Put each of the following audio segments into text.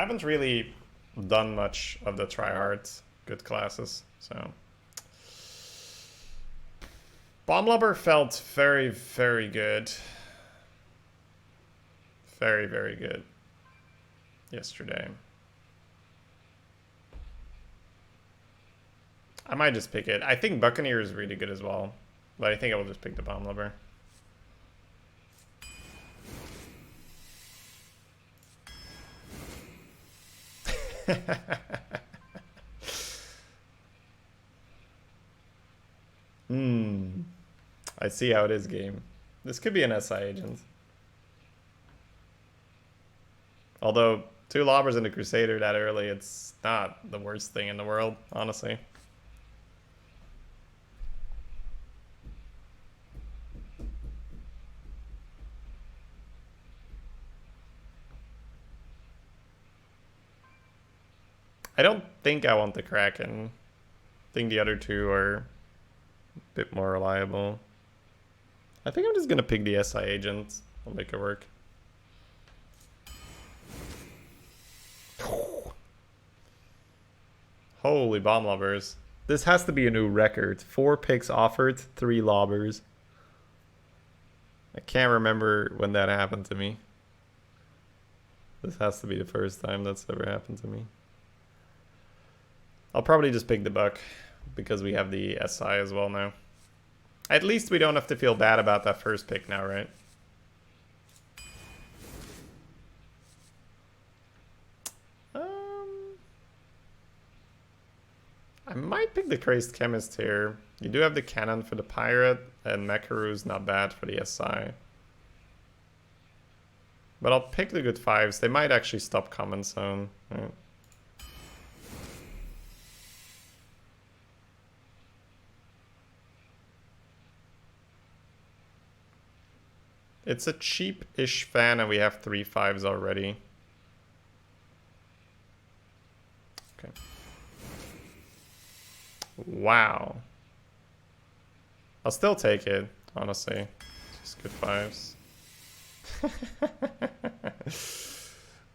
haven't really done much of the tryhard good classes, so. Bomb Lubber felt very, very good. Very, very good yesterday. I might just pick it. I think Buccaneer is really good as well, but I think I will just pick the Bomb Lubber. I see how it is, game. This could be an SI agent. Although, 2 lobbers and a Crusader that early, it's not the worst thing in the world, honestly. I don't think I want the Kraken. I think the other 2 are a bit more reliable. I think I'm just gonna pick the SI agent. I'll make it work. Holy bomb lobbers. This has to be a new record. 4 picks offered, 3 lobbers. I can't remember when that happened to me. This has to be the first time that's ever happened to me. I'll probably just pick the Buck because we have the SI as well now. At least we don't have to feel bad about that first pick now, right? I might pick the Crazed Chemist here. You do have the Cannon for the Pirate, and Mekaru's not bad for the SI. But I'll pick the good 5s. They might actually stop Common Zone. Right. It's a cheap-ish fan, and we have 3 5s already. Okay. Wow. I'll still take it, honestly. Just good 5s.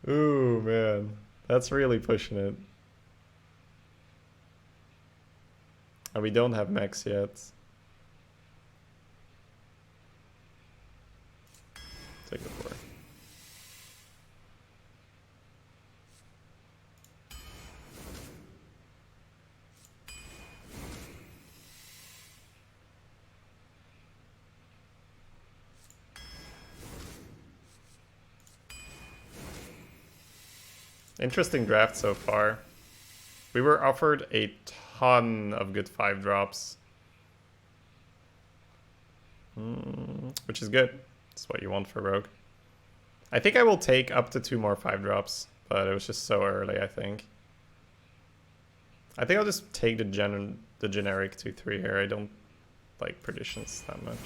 Ooh, man. That's really pushing it. And we don't have mechs yet. Take the 4. Interesting draft so far. We were offered a ton of good 5 drops. Which is good. That's what you want for Rogue. I think I will take up to 2 more 5 drops, but it was just so early, I think. I think I'll just take the generic 2-3 here. I don't like Perditions that much.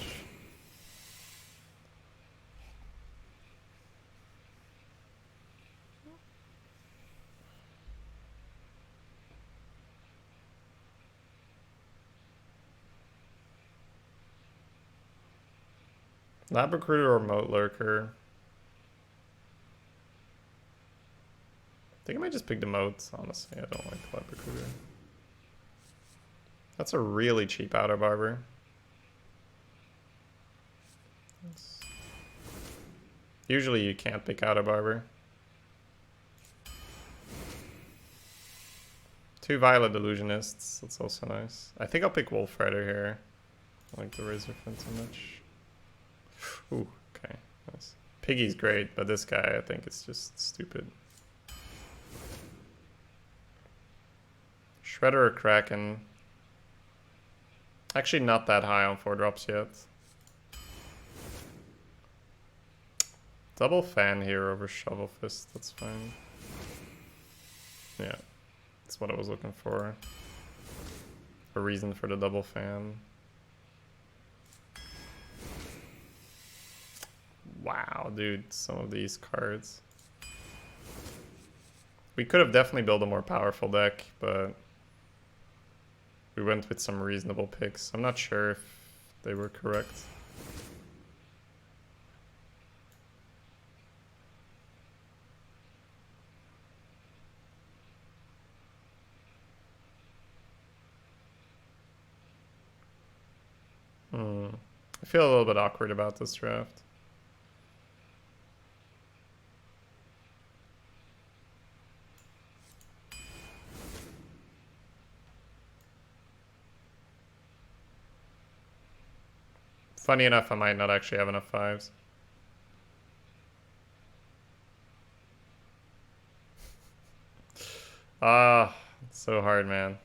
Lab Recruiter or Moat Lurker. I think I might just pick the Moat, honestly. I don't like Lab Recruiter. That's a really cheap Outer Barber. Usually you can't pick Outer Barber. 2 Violet Illusionists, that's also nice. I think I'll pick Wolf Rider here. I like the Razor Fin so much. Ooh, okay, nice. Piggy's great, but this guy I think is just stupid. Shredder or Kraken. Actually not that high on 4 drops yet. Double Fan here over Shovel Fist, that's fine. Yeah, that's what I was looking for. A reason for the double fan. Wow, dude, some of these cards. We could have definitely built a more powerful deck, but we went with some reasonable picks. I'm not sure if they were correct. feel a little bit awkward about this draft. Funny enough, I might not actually have enough 5s. Ah, it's so hard, man.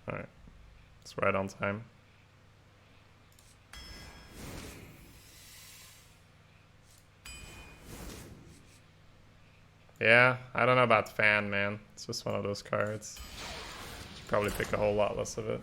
Alright, it's right on time. Yeah, I don't know about Fan, man. It's just one of those cards. Should probably pick a whole lot less of it.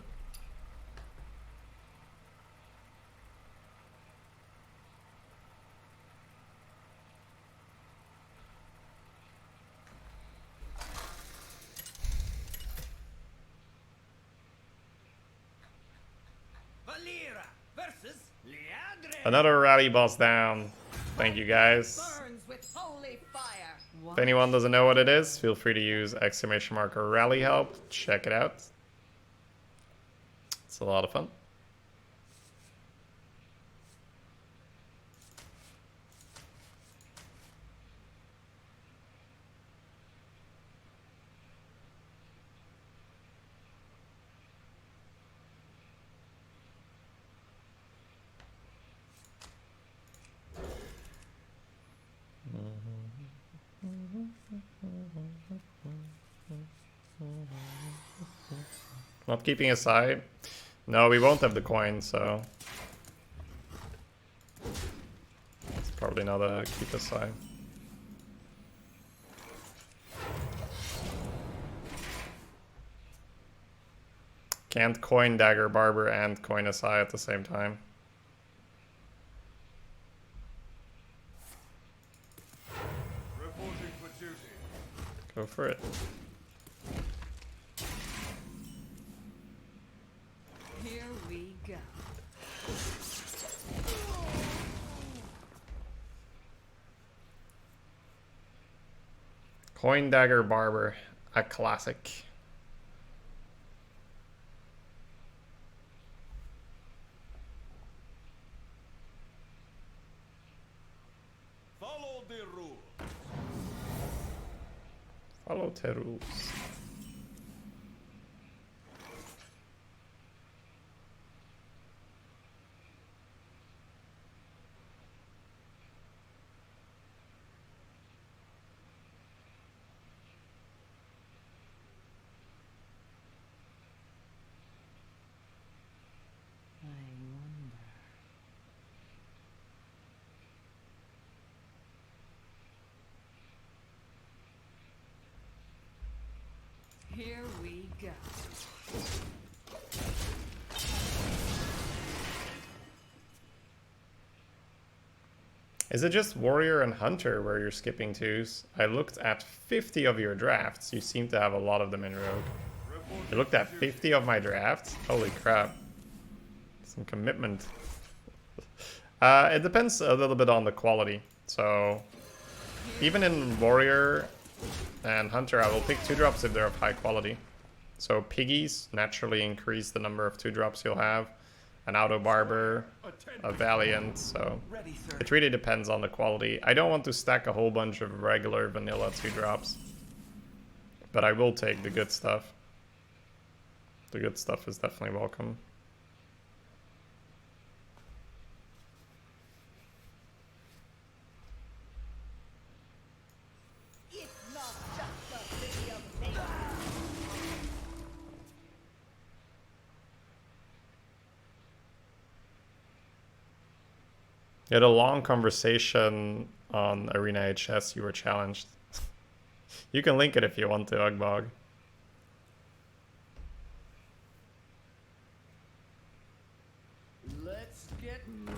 Another rally boss down. Thank you guys. If anyone doesn't know what it is, feel free to use !! rally help. Check it out. It's a lot of fun. Not keeping aside. No, we won't have the coin, so it's probably not a keep aside. Can't coin Dagger Barber and coin aside at the same time. Go for it. Here we go. Coin Dagger Barber, a classic. Follow the rules. Follow the rules. Here we go. Is it just Warrior and Hunter where you're skipping twos? I looked at 50 of your drafts. You seem to have a lot of them in Rogue. You looked at 50 of my drafts? Holy crap. Some commitment. It depends a little bit on the quality. So, even in Warrior and Hunter, I will pick 2-drops if they're of high quality. So Piggies naturally increase the number of 2-drops you'll have. An Auto Barber, a Valiant, so it really depends on the quality. I don't want to stack a whole bunch of regular vanilla 2-drops. But I will take the good stuff. The good stuff is definitely welcome. You had a long conversation on Arena HS, you were challenged. You can link it if you want to, Ugbog. Let's get moving.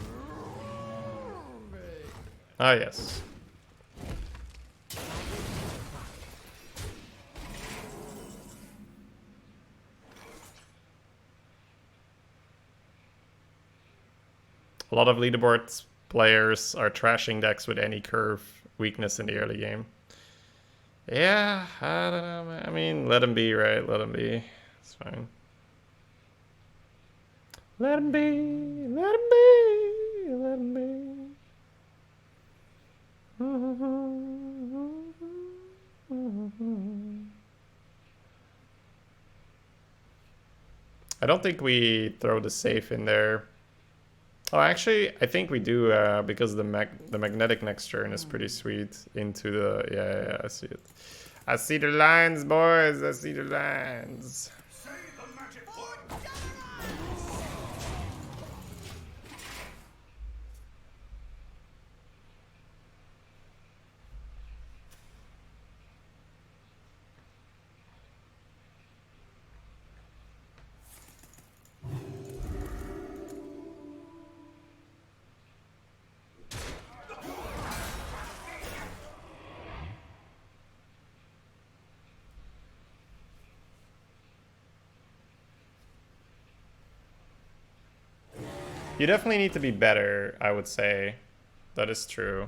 Ah, yes. A lot of leaderboard players are trashing decks with any curve weakness in the early game. Yeah, I don't know, man. I mean, let him be, right? Let him be. It's fine. Let him be. Let him be. Let him be. I don't think we throw the safe in there. Oh, actually, I think we do because the magnetic next turn is pretty sweet into the... Yeah, I see it. I see the lines, boys. I see the lines. Say the magic word. You definitely need to be better, I would say. That is true.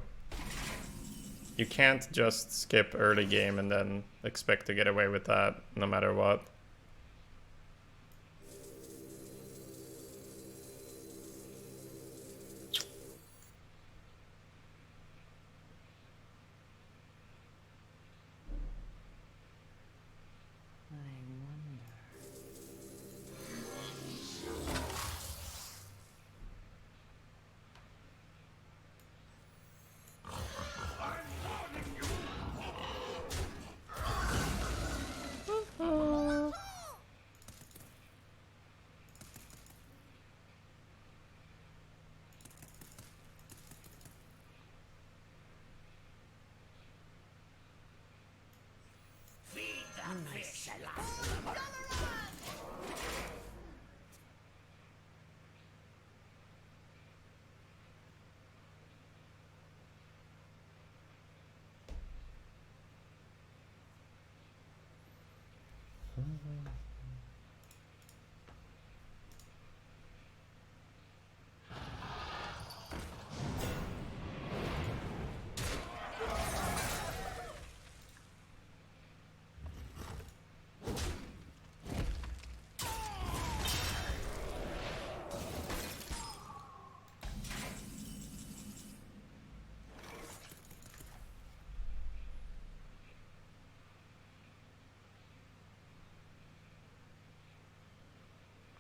You can't just skip early game and then expect to get away with that no matter what.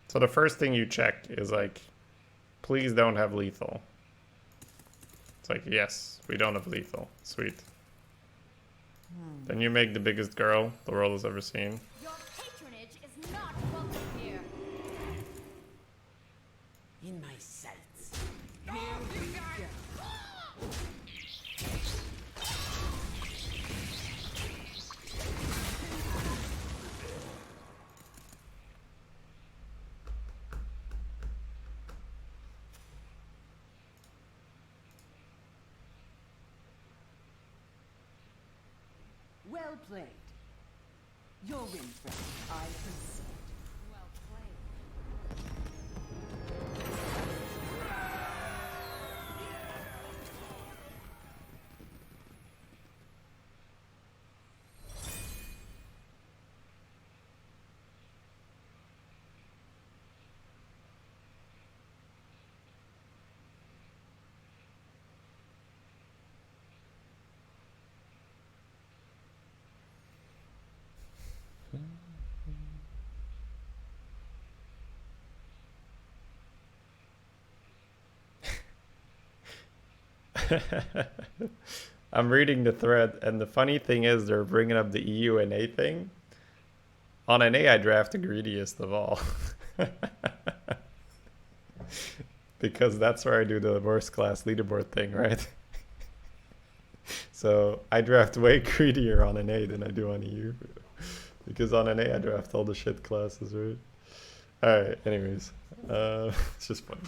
So the first thing you check is like, please don't have lethal. It's like, yes, we don't have lethal. Sweet. Then you make the biggest girl the world has ever seen. Your patronage is not welcome here. In my sights. Here we go. Well played. Your win, friend. I concede. Well played. I'm reading the thread, and the funny thing is they're bringing up the EU and A thing. On an A, I draft the greediest of all. Because that's where I do the worst class leaderboard thing, right? So I draft way greedier on an A than I do on EU. Because on an A, I draft all the shit classes, right? Alright, anyways. It's just funny.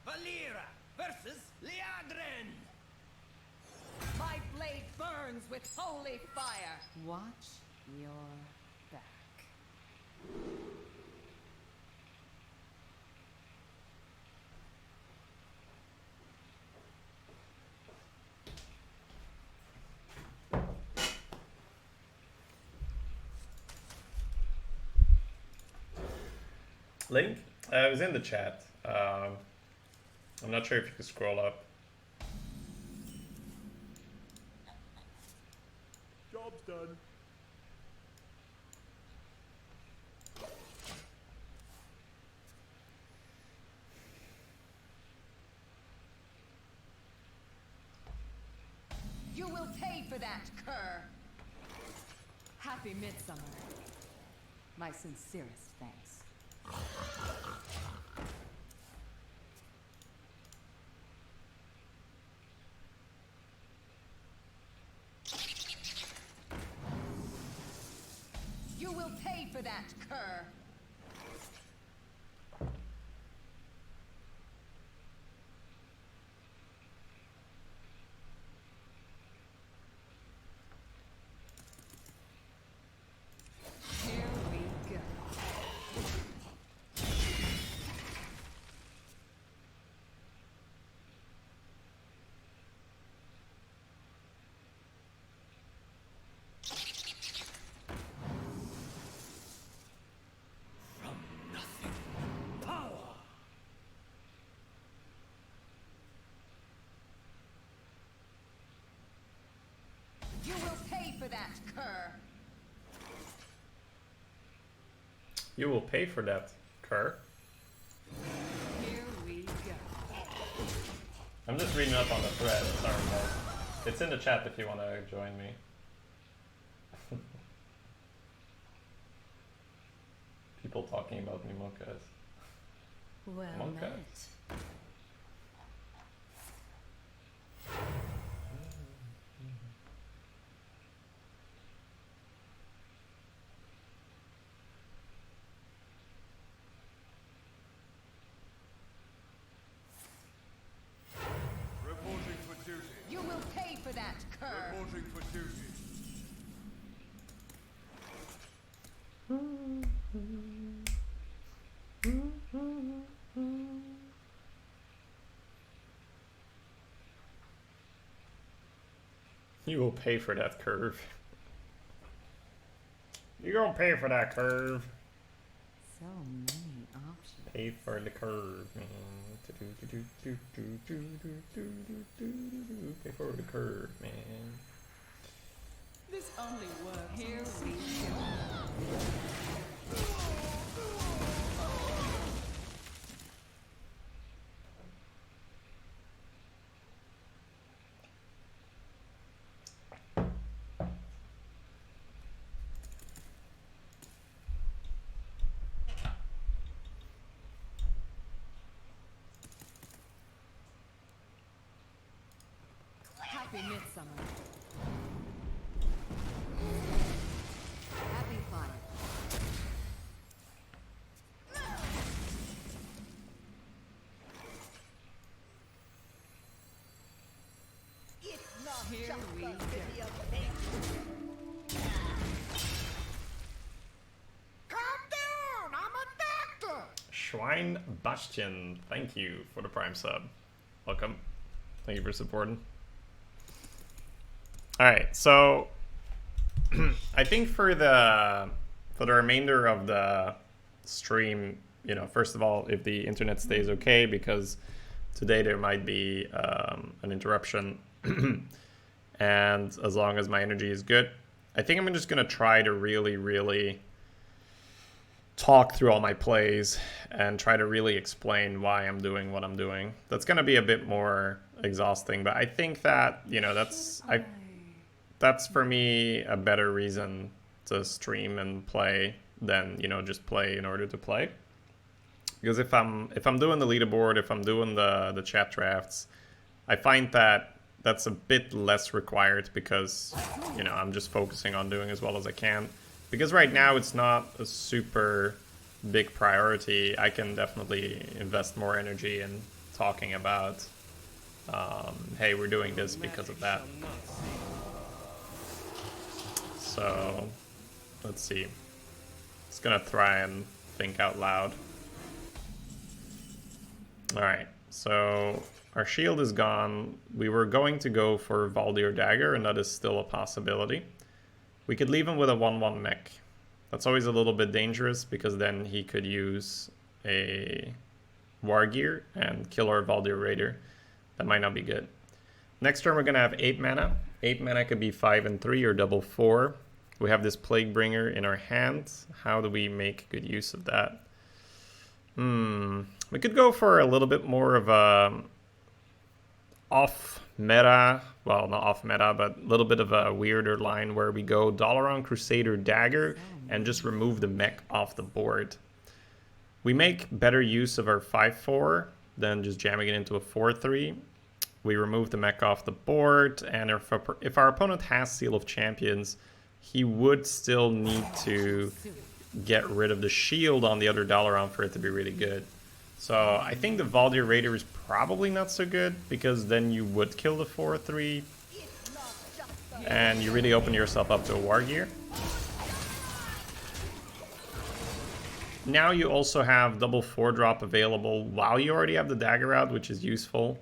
Valera, with holy fire. Watch your back. Link? It was in the chat. I'm not sure if you can scroll up. Job's done. You will pay for that, cur. Happy Midsummer. My sincerest thanks. You will pay for that, cur. Here we go. You will pay for that, cur. You will pay for that, Kerr. Here we go. I'm just reading up on the thread. Sorry, guys. It's in the chat if you want to join me. People talking about me, Mokas. Well Monka. met. Reporting for duty. You will pay for that, cur. Reporting for duty. You will pay for that curve. You gonna pay for that curve. So many options. Pay for the curve, man. Pay for the curve, man. This only works. Here we go. Happy Midsummer. Happy fire. Here we go. Schwein Bastion, thank you for the Prime sub. Welcome. Thank you for supporting. Alright, so I think for the remainder of the stream, you know, first of all, if the internet stays okay, because today there might be an interruption, and as long as my energy is good, I think I'm just gonna try to really talk through all my plays and try to really explain why I'm doing what I'm doing. That's gonna be a bit more exhausting, but I think that, you know, that's for me a better reason to stream and play than, you know, just play in order to play. Because if I'm doing the leaderboard, if I'm doing the chat drafts, I find that that's a bit less required because, you know, I'm just focusing on doing as well as I can. Because right now it's not a super big priority. I can definitely invest more energy in talking about, hey, we're doing this because of that. So let's see. Just gonna try and think out loud. Alright, so our shield is gone. We were going to go for Valdir Dagger, and that is still a possibility. We could leave him with a 1/1 mech. That's always a little bit dangerous, because then he could use a War Gear and kill our Valdir Raider. That might not be good. Next turn we're going to have 8 mana. 8 mana could be 5 and 3 or double 4. We have this Plaguebringer in our hand. How do we make good use of that? We could go for a little bit more of a off-meta, well, not off-meta, but a little bit of a weirder line where we go Dalaran Crusader Dagger and just remove the mech off the board. We make better use of our 5/4 than just jamming it into a 4/3. We remove the mech off the board, and if our opponent has Seal of Champions, he would still need to get rid of the shield on the other Dalaran for it to be really good. So I think the Valdir Raider is probably not so good, because then you would kill the 4/3 and you really open yourself up to a War Gear. Now you also have double 4-drop available while you already have the dagger out, which is useful.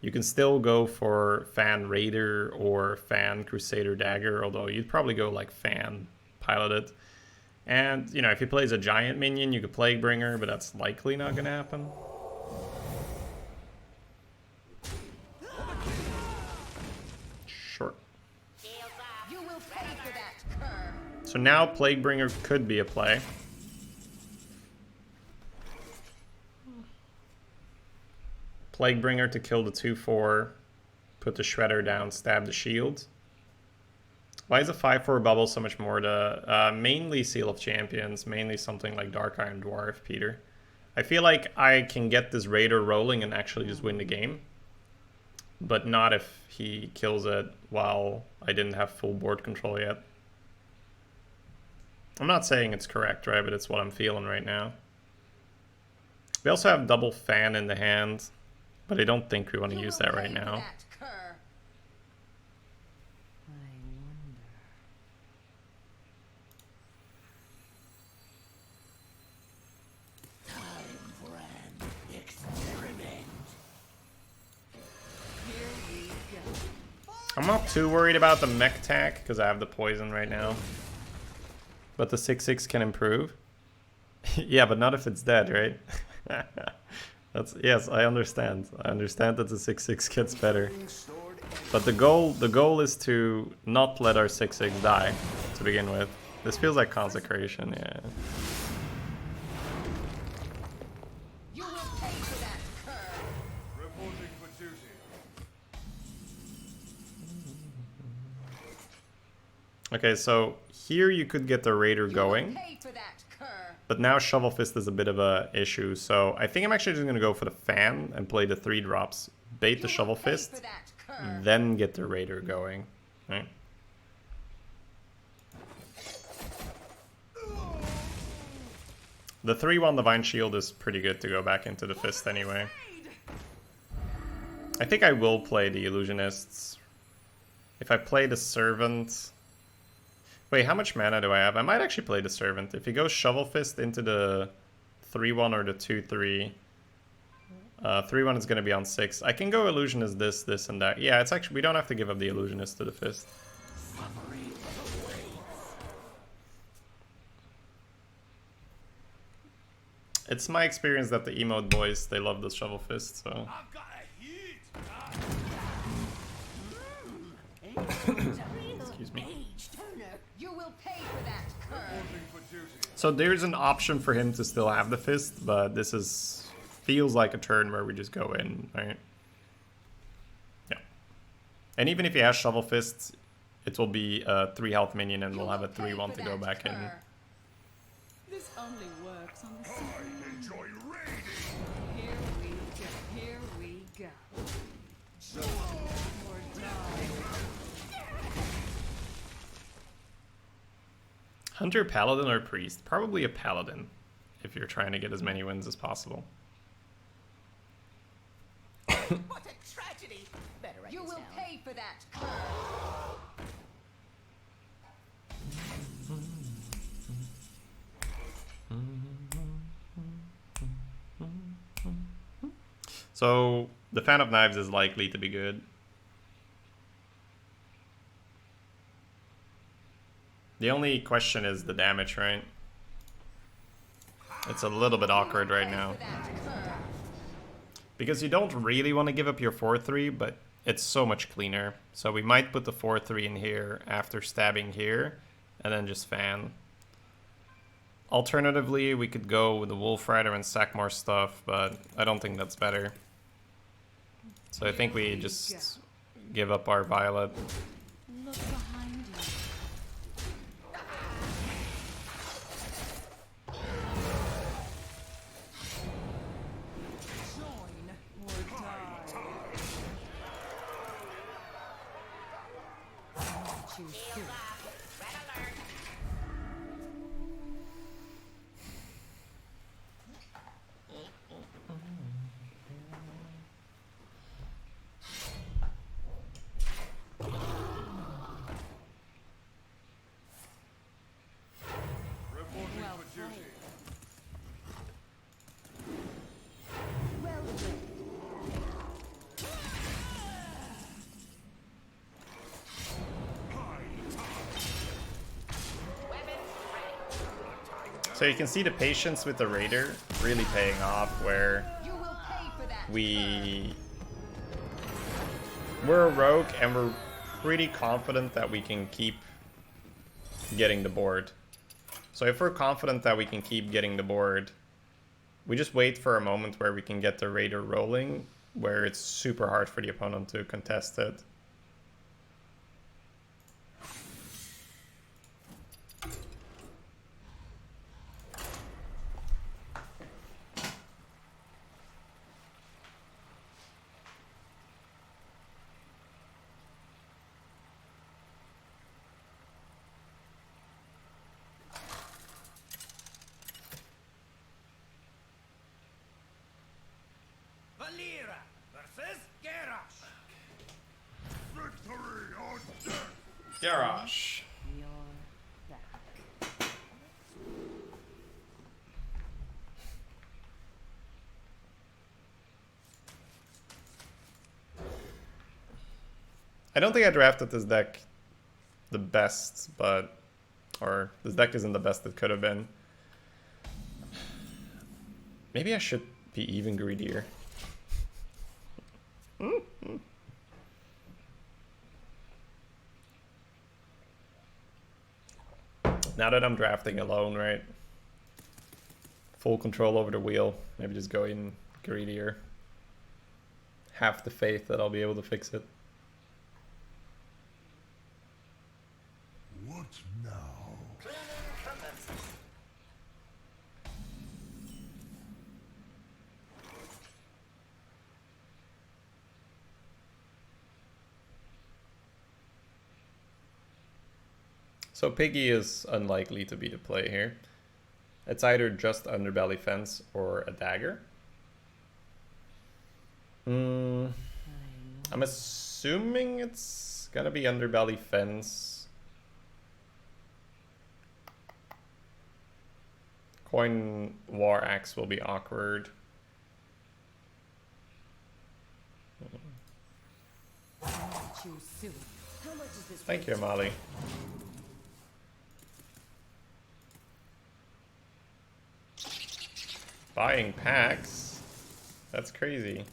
You can still go for Fan Raider or Fan Crusader Dagger, although you'd probably go like Fan Piloted. And, you know, if he plays a giant minion, you could Plaguebringer, but that's likely not going to happen. Short. You will pay for that, cur. So now Plaguebringer could be a play. Plaguebringer to kill the 2/4, put the Shredder down, stab the shield. Why is a 5/4 bubble so much more to mainly Seal of Champions, mainly something like Dark Iron Dwarf, Peter? I feel like I can get this Raider rolling and actually just win the game, but not if he kills it while I didn't have full board control yet. I'm not saying it's correct, right, but it's what I'm feeling right now. We also have double Fan in the hand, but I don't think we want to use that right now. I'm not too worried about the mech tack because I have the poison right now. But the 6/6 can improve. Yeah, but not if it's dead, right? Yes, I understand. I understand that the 6/6 gets better. But the goal is to not let our 6/6 die to begin with. This feels like Consecration, yeah. You will pay for that, cur. Reporting for duty. Okay, so here you could get the Raider going. Pay for that, cur. But now Shovel Fist is a bit of a issue, so I think I'm actually just going to go for the Fan and play the 3 drops. Bait the Shovel Fist, then get the Raider going. Right? The 3/1 Divine Shield is pretty good to go back into the Fist anyway. I think I will play the Illusionists. If I play the Servant... Wait, how much mana do I have? I might actually play the Servant. If he goes Shovel Fist into the 3/1 or the 2/3, 3/1 is going to be on 6. I can go Illusionist this, and that. Yeah, it's actually... We don't have to give up the Illusionist to the Fist. It's my experience that the emote boys, they love the Shovel Fist, so... I've got a hit. Excuse me. You will pay for that, cur. Reporting for duty. So there's an option for him to still have the Fist, but this is... feels like a turn where we just go in, right? Yeah. And even if he has Shovel Fist, it will be a 3 health minion and we'll have a 3/1 to go back in. This only works on the I enjoy raiding. Here we go. Here we go. Or die. Hunter, Paladin, or Priest? Probably a Paladin, if you're trying to get as many wins as possible. What a tragedy. Better write you will pay for that, cur. So the Fan of Knives is likely to be good. The only question is the damage, right? It's a little bit awkward right now. Because you don't really want to give up your 4-3, but it's so much cleaner. So we might put the 4-3 in here after stabbing here, and then just fan. Alternatively, we could go with the Wolf Rider and sack more stuff, but I don't think that's better. So I think we just give up our Violet. Look behind you. Join or die. Not you soon. Reporting Well for duty. Well played. So you can see the patience with the Raider really paying off, where You will pay for that. we're a rogue and we're pretty confident that we can keep getting the board. So if we're confident that we can keep getting the board, we just wait for a moment where we can get the Raider rolling, where it's super hard for the opponent to contest it. Valera versus Garrosh. Victory or death. Garrosh. You're back. I don't think I drafted this deck the best, or this deck isn't the best it could have been. Maybe I should be even greedier. Now that I'm drafting alone, right? Full control over the wheel. Maybe just go in greedier. Have the faith that I'll be able to fix it. What now? So Piggy is unlikely to be the play here. It's either just Underbelly Fence or a dagger. I'm assuming it's gonna be Underbelly Fence. Coin War Axe will be awkward. Not you soon. How much is this? Thank you, Molly. Buying packs? That's crazy.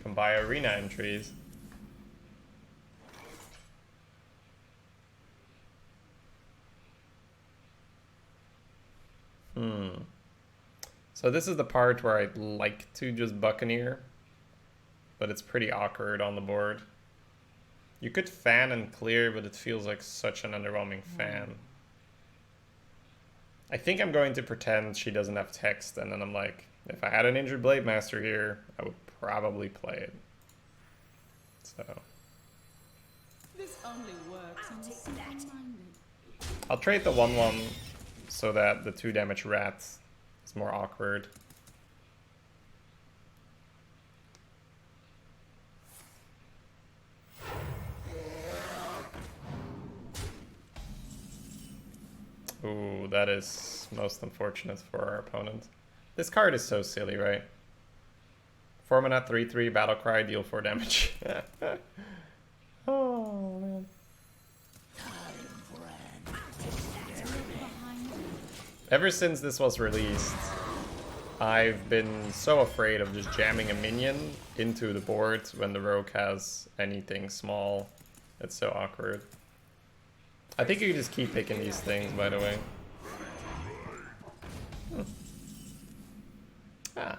Can buy arena entries. So this is the part where I'd like to just Buccaneer, but it's pretty awkward on the board. You could fan and clear, but it feels like such an underwhelming fan. I think I'm going to pretend she doesn't have text, and then I'm like, if I had an Injured Blade Master here, I would probably play it. So This only works on the simple-minded. I'll trade the 1/1 so that the 2 damage rat is more awkward. Ooh, that is most unfortunate for our opponent. This card is so silly, right? 4 mana, 3/3, battle cry, deal 4 damage. Oh man. Ever since this was released, I've been so afraid of just jamming a minion into the board when the rogue has anything small. It's so awkward. I think you can just keep picking these things, by the way. Ah.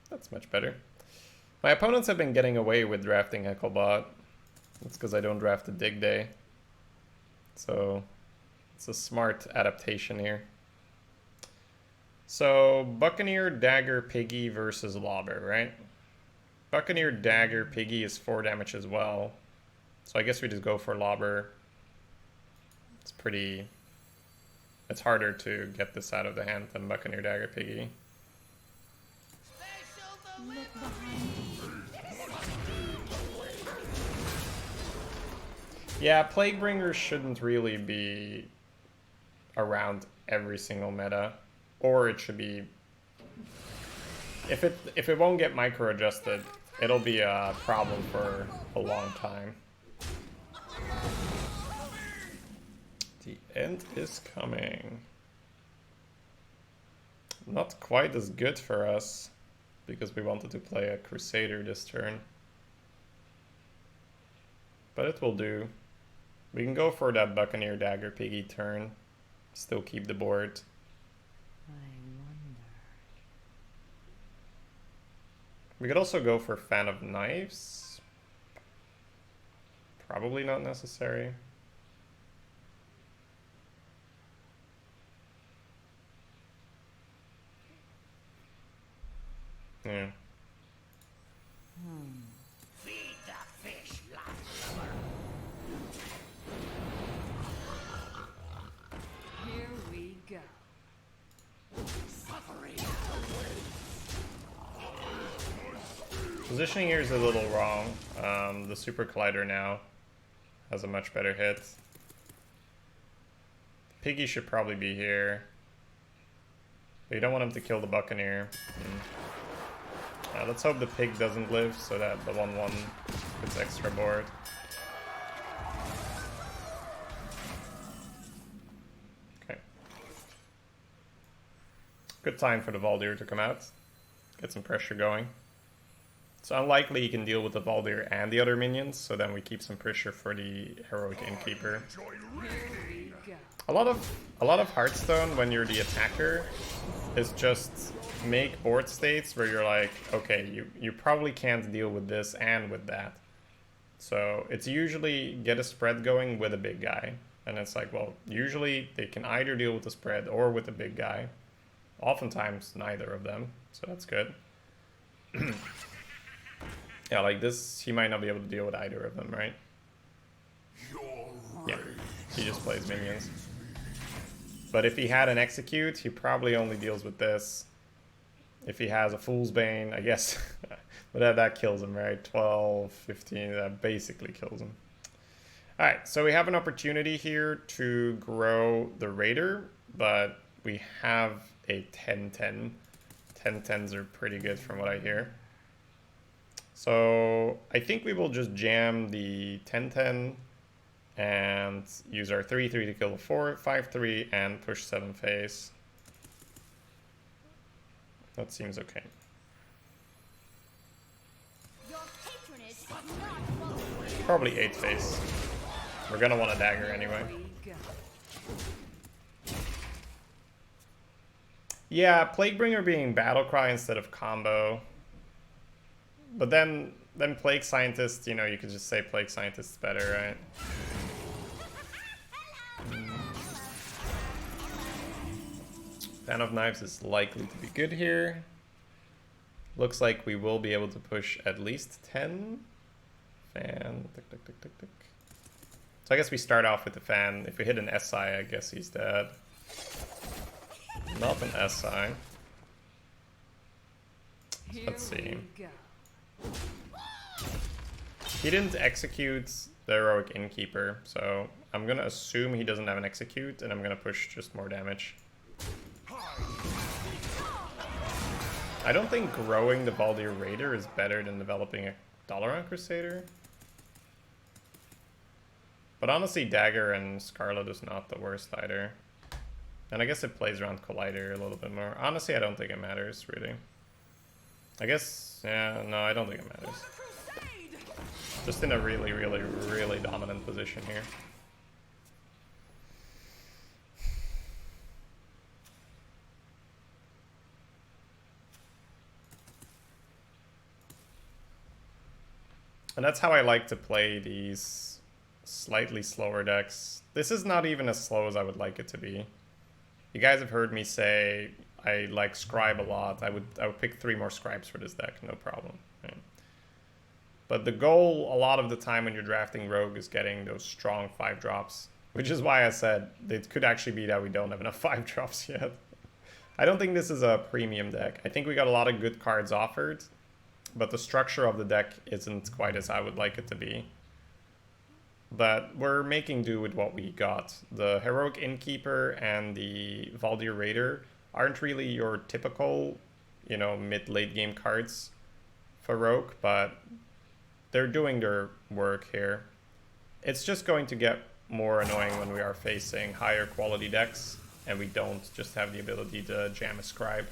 That's much better. My opponents have been getting away with drafting Hecklebot. That's because I don't draft a Dig Day. So it's a smart adaptation here. So Buccaneer, Dagger, Piggy versus Lobber, right? Buccaneer, Dagger, Piggy is 4 damage as well. So I guess we just go for Lobber. It's pretty... It's harder to get this out of the hand than Buccaneer, Dagger, Piggy. Yeah, Plaguebringer shouldn't really be around every single meta. Or it should be... If it won't get micro-adjusted, it'll be a problem for a long time. The end is coming. Not quite as good for us, because we wanted to play a Crusader this turn. But it will do. We can go for that Buccaneer Dagger Piggy turn. Still keep the board. I wonder. We could also go for Fan of Knives. Probably not necessary. Yeah. Feed the fish, lad. Here we go. Positioning here is a little wrong. The Super Collider now has a much better hit. Piggy should probably be here. But you don't want him to kill the Buccaneer. Let's hope the pig doesn't live so that the 1/1 gets extra board. Okay. Good time for the Valdir to come out. Get some pressure going. It's unlikely he can deal with the Valdir and the other minions, so then we keep some pressure for the Heroic Innkeeper. A lot of Hearthstone, when you're the attacker, is just make board states where you're like, okay, you probably can't deal with this and with that. So it's usually get a spread going with a big guy. And it's like, well, usually they can either deal with the spread or with the big guy. Oftentimes neither of them, so that's good. Yeah, like this, he might not be able to deal with either of them, right? Yeah, he just plays minions. But if he had an Execute, he probably only deals with this. If he has a Fool's Bane, I guess, but that kills him, right? 12, 15, that basically kills him. Alright, so we have an opportunity here to grow the Raider, but we have a 10-10. 10-10s are pretty good from what I hear. So I think we will just jam the 10-10 and use our 3-3 to kill the 5-3 and push 7 phase. That seems okay. Your patronage is not welcome. Probably 8 phase. We're gonna want a dagger anyway. Yeah, Plaguebringer being Battlecry instead of combo. But then Plague Scientist, you know, you could just say Plague Scientist is better, right? Fan of Knives is likely to be good here. Looks like we will be able to push at least 10. Fan, tick, tick, tick, tick, tick. So I guess we start off with the Fan. If we hit an SI, I guess he's dead. Not an SI. Let's see. He didn't execute the Heroic Innkeeper, so I'm gonna assume he doesn't have an execute, and I'm gonna push just more damage. I don't think growing the Valdir Raider is better than developing a Dalaran Crusader. But honestly, Dagger and Scarlet is not the worst either. And I guess it plays around Collider a little bit more. Honestly, I don't think it matters, really. I guess, yeah, no, I don't think it matters. Just in a really, really, really dominant position here. And that's how I like to play these slightly slower decks. This is not even as slow as I would like it to be. You guys have heard me say I like Scribe a lot. I would pick 3 more Scribes for this deck, no problem. Right? But the goal a lot of the time when you're drafting Rogue is getting those strong 5-drops. Which is why I said it could actually be that we don't have enough 5-drops yet. I don't think this is a premium deck. I think we got a lot of good cards offered. But the structure of the deck isn't quite as I would like it to be. But we're making do with what we got. The Heroic Innkeeper and the Valdir Raider aren't really your typical, you know, mid-late game cards for Rogue, but they're doing their work here. It's just going to get more annoying when we are facing higher quality decks and we don't just have the ability to jam a Scribe.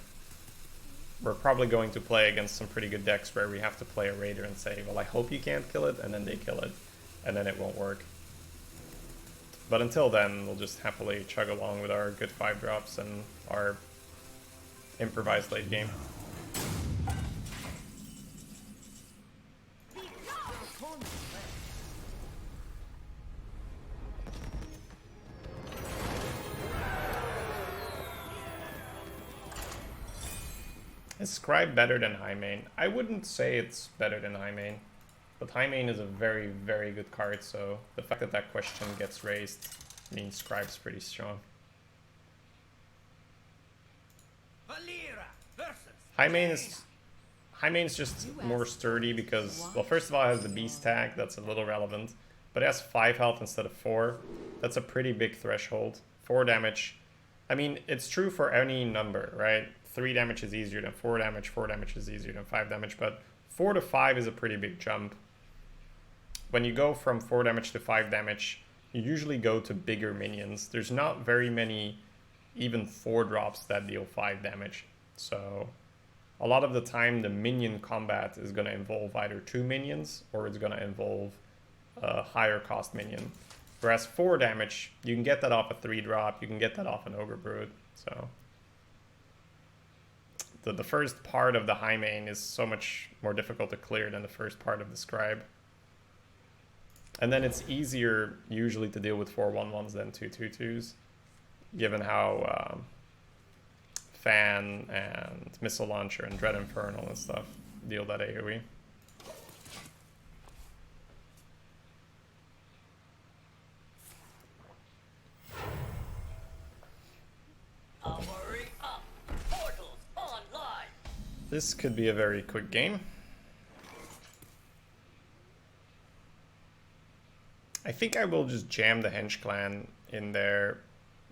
We're probably going to play against some pretty good decks where we have to play a Raider and say, well, I hope you can't kill it, and then they kill it, and then it won't work. But until then, we'll just happily chug along with our good 5-drops and our improvised late game. Is Scribe better than Highmane? I wouldn't say it's better than Highmane. But Highmane is a very, very good card, so the fact that that question gets raised means Scribe's pretty strong. Highmane's just more sturdy because, well, first of all, it has the Beast tag, that's a little relevant. But it has 5 health instead of 4. That's a pretty big threshold. 4 damage. I mean, it's true for any number, right? 3 damage is easier than 4 damage, 4 damage is easier than 5 damage, but 4 to 5 is a pretty big jump. When you go from 4 damage to 5 damage, you usually go to bigger minions. There's not very many even 4-drops that deal 5 damage. So a lot of the time the minion combat is going to involve either 2 minions or it's going to involve a higher cost minion. Whereas 4 damage, you can get that off a 3-drop, you can get that off an Ogre Brood. So the first part of the Highmane is so much more difficult to clear than the first part of the Scribe. And then it's easier usually to deal with 4/1/1s than 2/2/2s, given how Fan and Missile Launcher and Dread Infernal and stuff deal that AoE. This could be a very quick game. I think I will just jam the Henge Clan in there,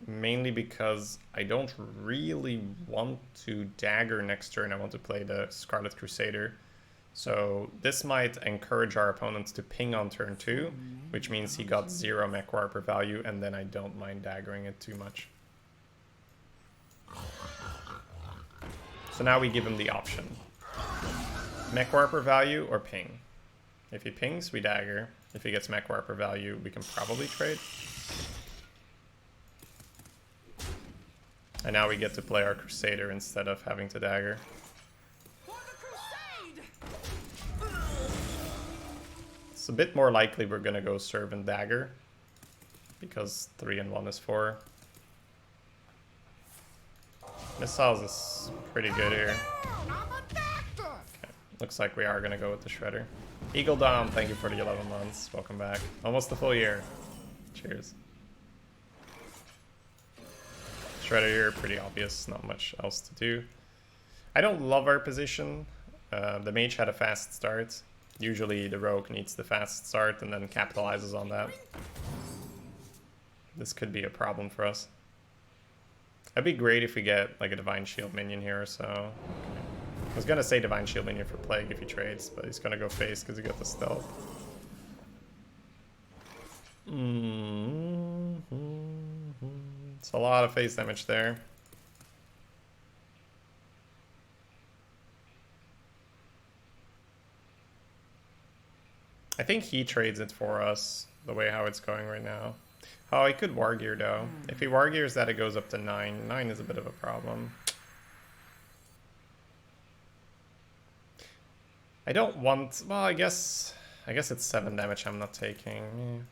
mainly because I don't really want to dagger next turn. I want to play the Scarlet Crusader. So this might encourage our opponents to ping on turn 2, which means he got 0 mech warper value, and then I don't mind daggering it too much. So now we give him the option. Mech warper value or ping. If he pings, we dagger. If he gets mech warper value, we can probably trade. And now we get to play our Crusader instead of having to dagger. It's a bit more likely we're gonna go serve and dagger, because 3 and 1 is 4. Missiles is pretty good here. Okay. Looks like we are going to go with the Shredder. Eagle Dom, thank you for the 11 months. Welcome back. Almost the full year. Cheers. Shredder here, pretty obvious. Not much else to do. I don't love our position. The Mage had a fast start. Usually the Rogue needs the fast start and then capitalizes on that. This could be a problem for us. That'd be great if we get like a Divine Shield minion here or so. Okay. I was gonna say Divine Shield Minion for Plague if he trades, but he's gonna go face because he got the stealth. It's a lot of face damage there. I think he trades it for us, the way how it's going right now. Oh, he could War Gear though. If he War Gears that, it goes up to 9. 9 is a bit of a problem. I don't want... Well, I guess it's 7 damage I'm not taking.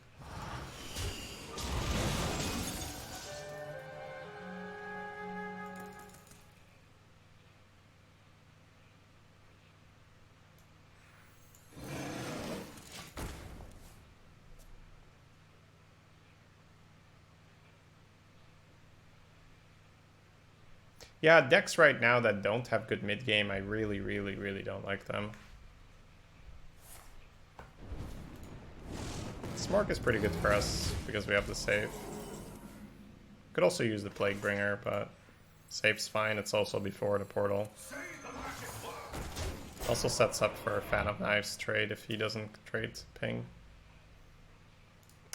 Yeah, decks right now that don't have good mid game, I really, really, really don't like them. Smork is pretty good for us because we have the save. Could also use the Plaguebringer, but safe's fine. It's also before the portal. Also sets up for a Fan of Knives trade if he doesn't trade ping.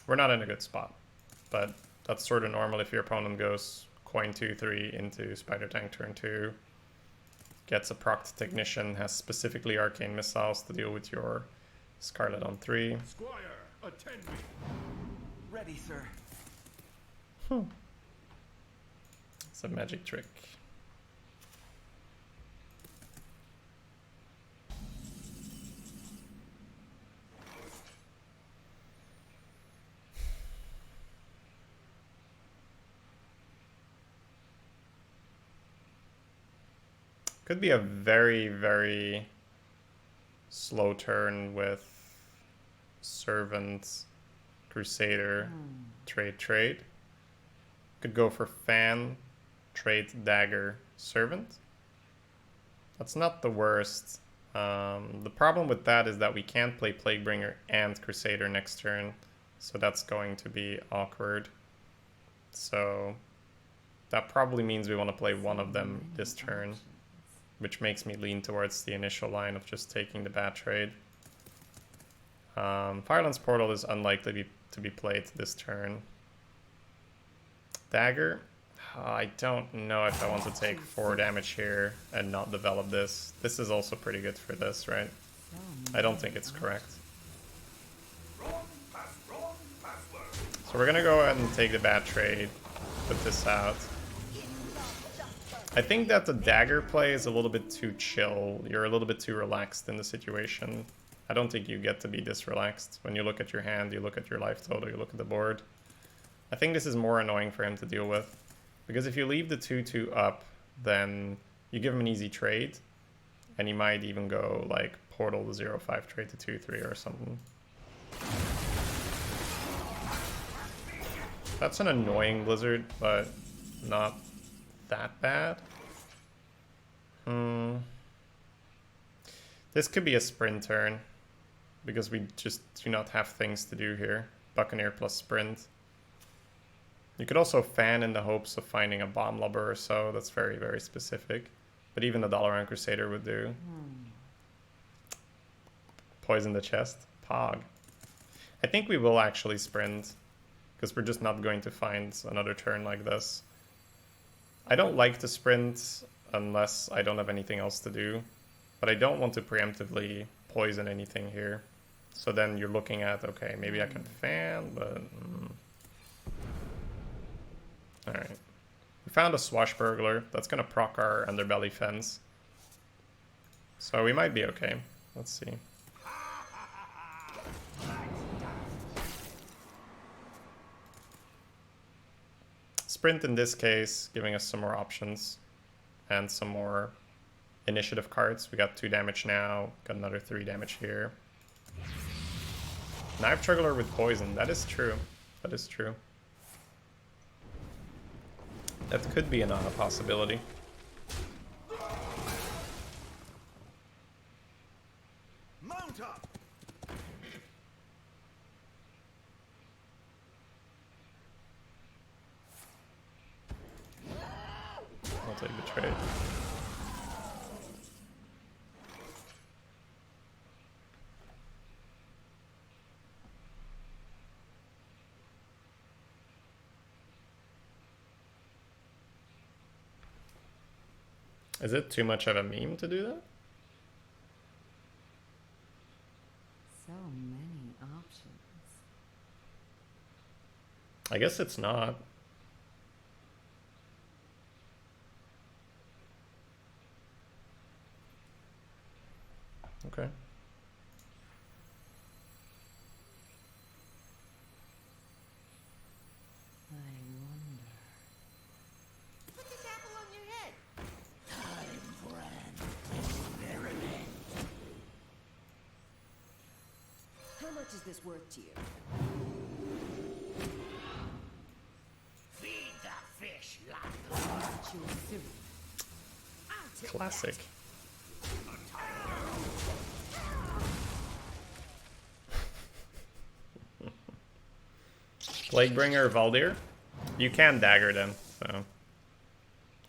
We're not in a good spot, but that's sort of normal if your opponent goes coin 2-3 into Spider Tank turn 2, gets a procced Technician, has specifically Arcane Missiles to deal with your Scarlet on 3. Squire, attend me. Ready, sir. It's a magic trick. Could be a very, very slow turn with Servant, Crusader, trade. Could go for Fan, trade Dagger, Servant. That's not the worst. The problem with that is that we can't play Plaguebringer and Crusader next turn, so that's going to be awkward. So that probably means we want to play one of them this turn, which makes me lean towards the initial line of just taking the bad trade. Firelands Portal is unlikely to be played this turn. Dagger, I don't know if I want to take 4 damage here and not develop this. This is also pretty good for this, right? I don't think it's correct. So we're gonna go ahead and take the bad trade, put this out. I think that the dagger play is a little bit too chill. You're a little bit too relaxed in the situation. I don't think you get to be this relaxed. When you look at your hand, you look at your life total, you look at the board. I think this is more annoying for him to deal with. Because if you leave the 2-2 up, then you give him an easy trade. And he might even go like portal the 0-5 trade to 2-3 or something. That's an annoying blizzard, but not that bad. This could be a sprint turn because we just do not have things to do here. Buccaneer plus sprint. You could also fan in the hopes of finding a bomb lobber or so. That's very, very specific. But even the Dalaran Crusader would do. Poison the chest. Pog. I think we will actually sprint because we're just not going to find another turn like this. I don't like to sprint unless I don't have anything else to do, but I don't want to preemptively poison anything here. So then you're looking at, okay, maybe I can fan, but... Alright. We found a Swashbuckler. That's going to proc our Underbelly Fence. So we might be okay. Let's see. Sprint in this case, giving us some more options and some more initiative cards. We got 2 damage now, got another 3 damage here. Knife Juggler with poison, that is true. That is true. That could be a possibility. Mount up. I'll take the trade. Is it too much of a meme to do that? So many options. I guess it's not. Okay. I wonder. Put this apple on your head. How much is this worth to you? Feed the fish, lad. Chewing soup. Classic. Plaguebringer, Valdir. You can dagger them, so.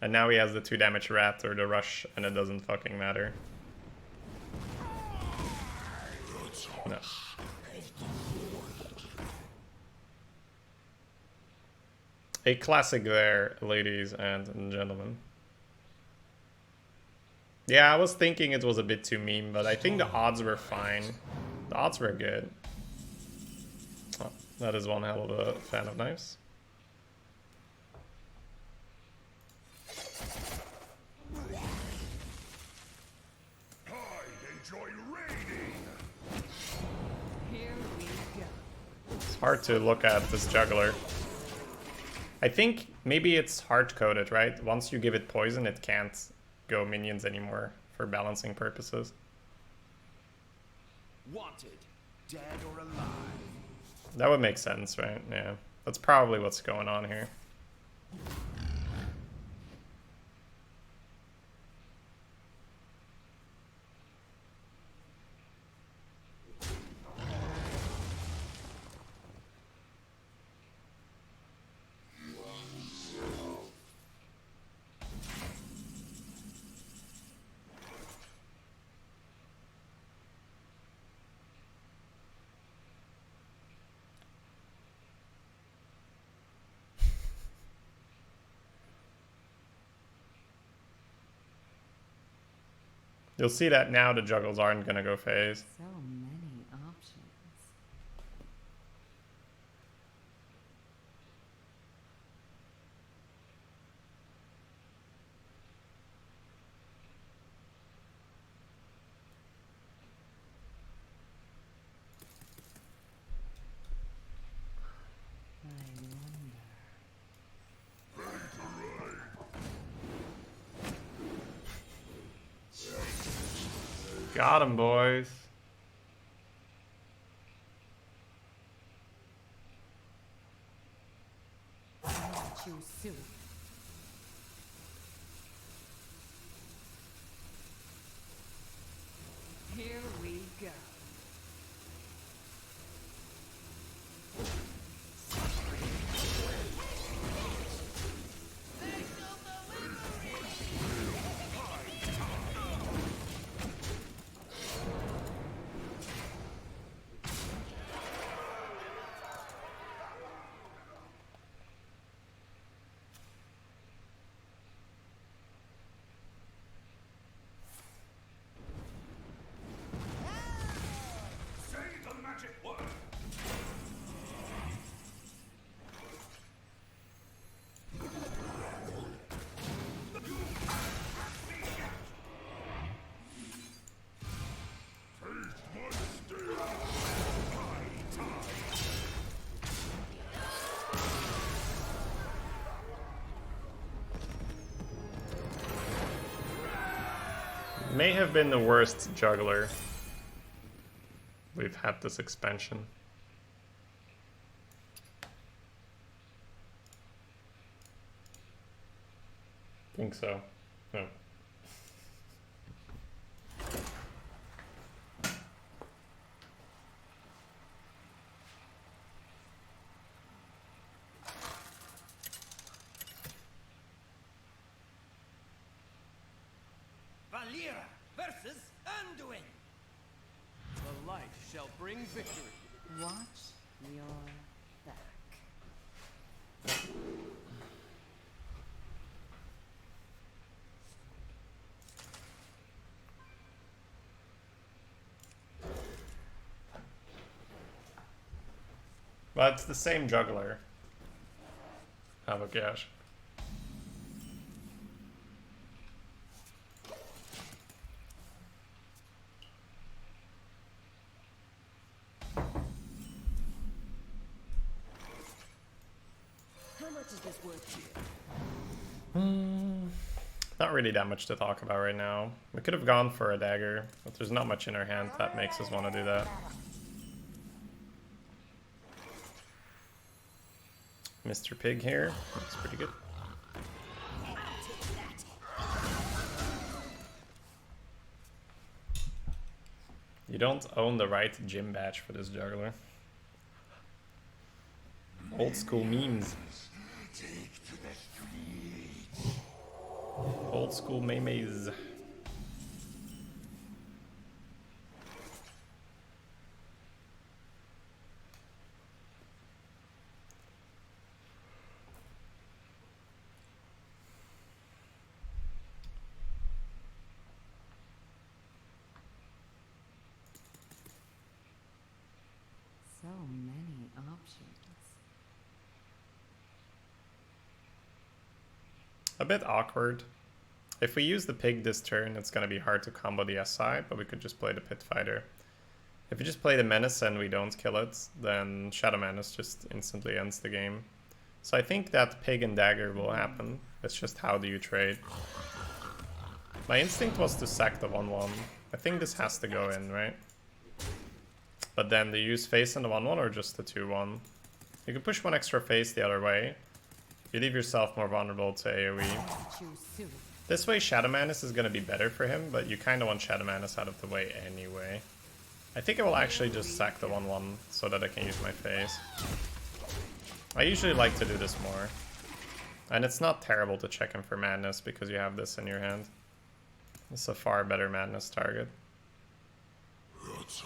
And now he has the 2 damage rat or the rush, and it doesn't fucking matter. No. A classic there, ladies and gentlemen. Yeah, I was thinking it was a bit too meme, but I think the odds were fine. The odds were good. Oh, that is one hell of a fan of knives. I enjoy raiding. Here we go. It's hard to look at this juggler. I think maybe it's hard-coded, right? Once you give it poison, it can't go minions anymore for balancing purposes. Wanted, dead or alive. That would make sense, right? Yeah. That's probably what's going on here. You'll see that now the juggles aren't going to go phase. So many options. I wonder. Got him, boys. Chew soup. Here we go. Say the magic word. May have been the worst juggler we've had this expansion. Think so. No. Valira versus Anduin. The light shall bring victory. Watch your back. But it's the same juggler. Havoc Yash. How much is this worth to you? Not really that much to talk about right now. We could have gone for a dagger, but there's not much in our hand that makes us want to do that. Mr. Pig here. Looks pretty good. You don't own the right gym badge for this juggler. Old school memes. Old school memes. So many options. A bit awkward. If we use the pig this turn, it's going to be hard to combo the SI, but we could just play the Pit Fighter. If we just play the Menace and we don't kill it, then Shadow Menace just instantly ends the game. So I think that pig and dagger will happen. It's just how do you trade. My instinct was to sack the 1-1. I think this has to go in, right? But then do you use face in the 1-1 or just the 2-1? You can push one extra face the other way. You leave yourself more vulnerable to AoE. This way Shadow Menace is going to be better for him, but you kind of want Shadow Menace out of the way anyway. I think I will actually just sack the 1-1 so that I can use my face. I usually like to do this more. And it's not terrible to check him for Madness because you have this in your hand. It's a far better Madness target. Only works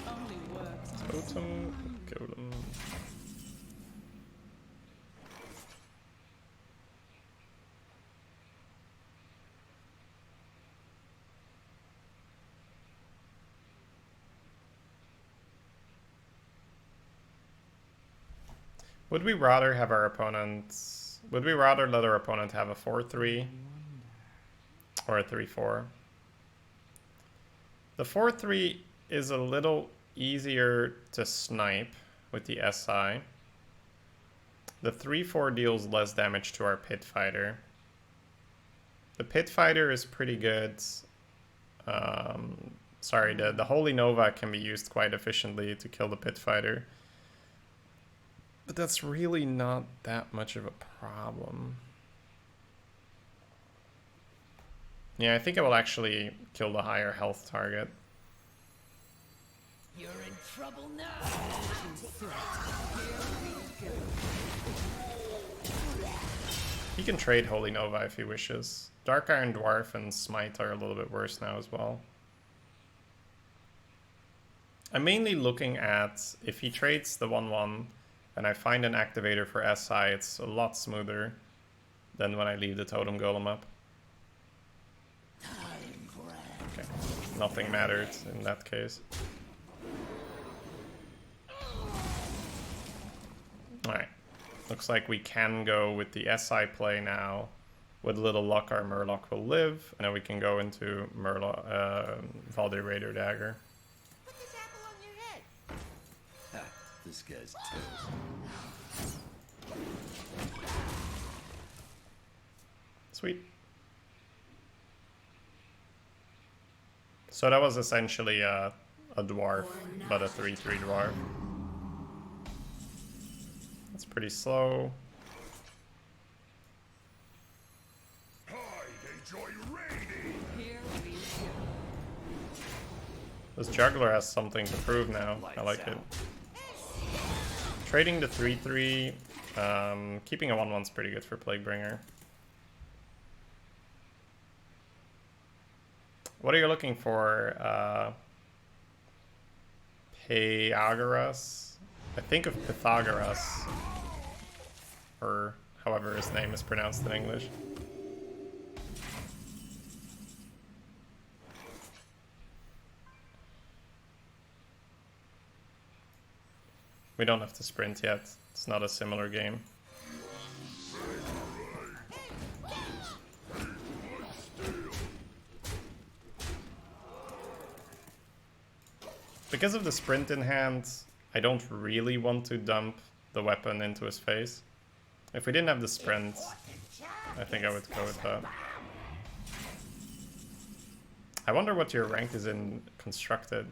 on the Totem, Golem. Would we rather have our opponent... Would we rather let our opponent have a 4-3 or a 3-4? The 4-3 is a little easier to snipe with the SI. The 3-4 deals less damage to our Pit Fighter. The Pit Fighter is pretty good. Sorry, the Holy Nova can be used quite efficiently to kill the Pit Fighter. But that's really not that much of a problem. Yeah, I think I will actually kill the higher health target. You're in trouble now. He can trade Holy Nova if he wishes. Dark Iron Dwarf and Smite are a little bit worse now as well. I'm mainly looking at if he trades the 1-1 and I find an activator for SI, it's a lot smoother than when I leave the Totem Golem up. Okay, nothing mattered in that case. Alright, looks like we can go with the SI play now. With a little luck, our Murloc will live, and then we can go into Valdir Raider Dagger. Put this apple on your head. Ha, this guy's toast. Sweet. So that was essentially a dwarf, but a 3-3 dwarf. That's pretty slow. here we go. This juggler has something to prove now. I like it. Trading the 3-3, keeping a 1-1's pretty good for Plaguebringer. What are you looking for? Pythagoras? I think of Pythagoras, or however his name is pronounced in English. We don't have to sprint yet. It's not a similar game. Because of the sprint in hand, I don't really want to dump the weapon into his face. If we didn't have the sprint, I think I would go with that. I wonder what your rank is in Constructed.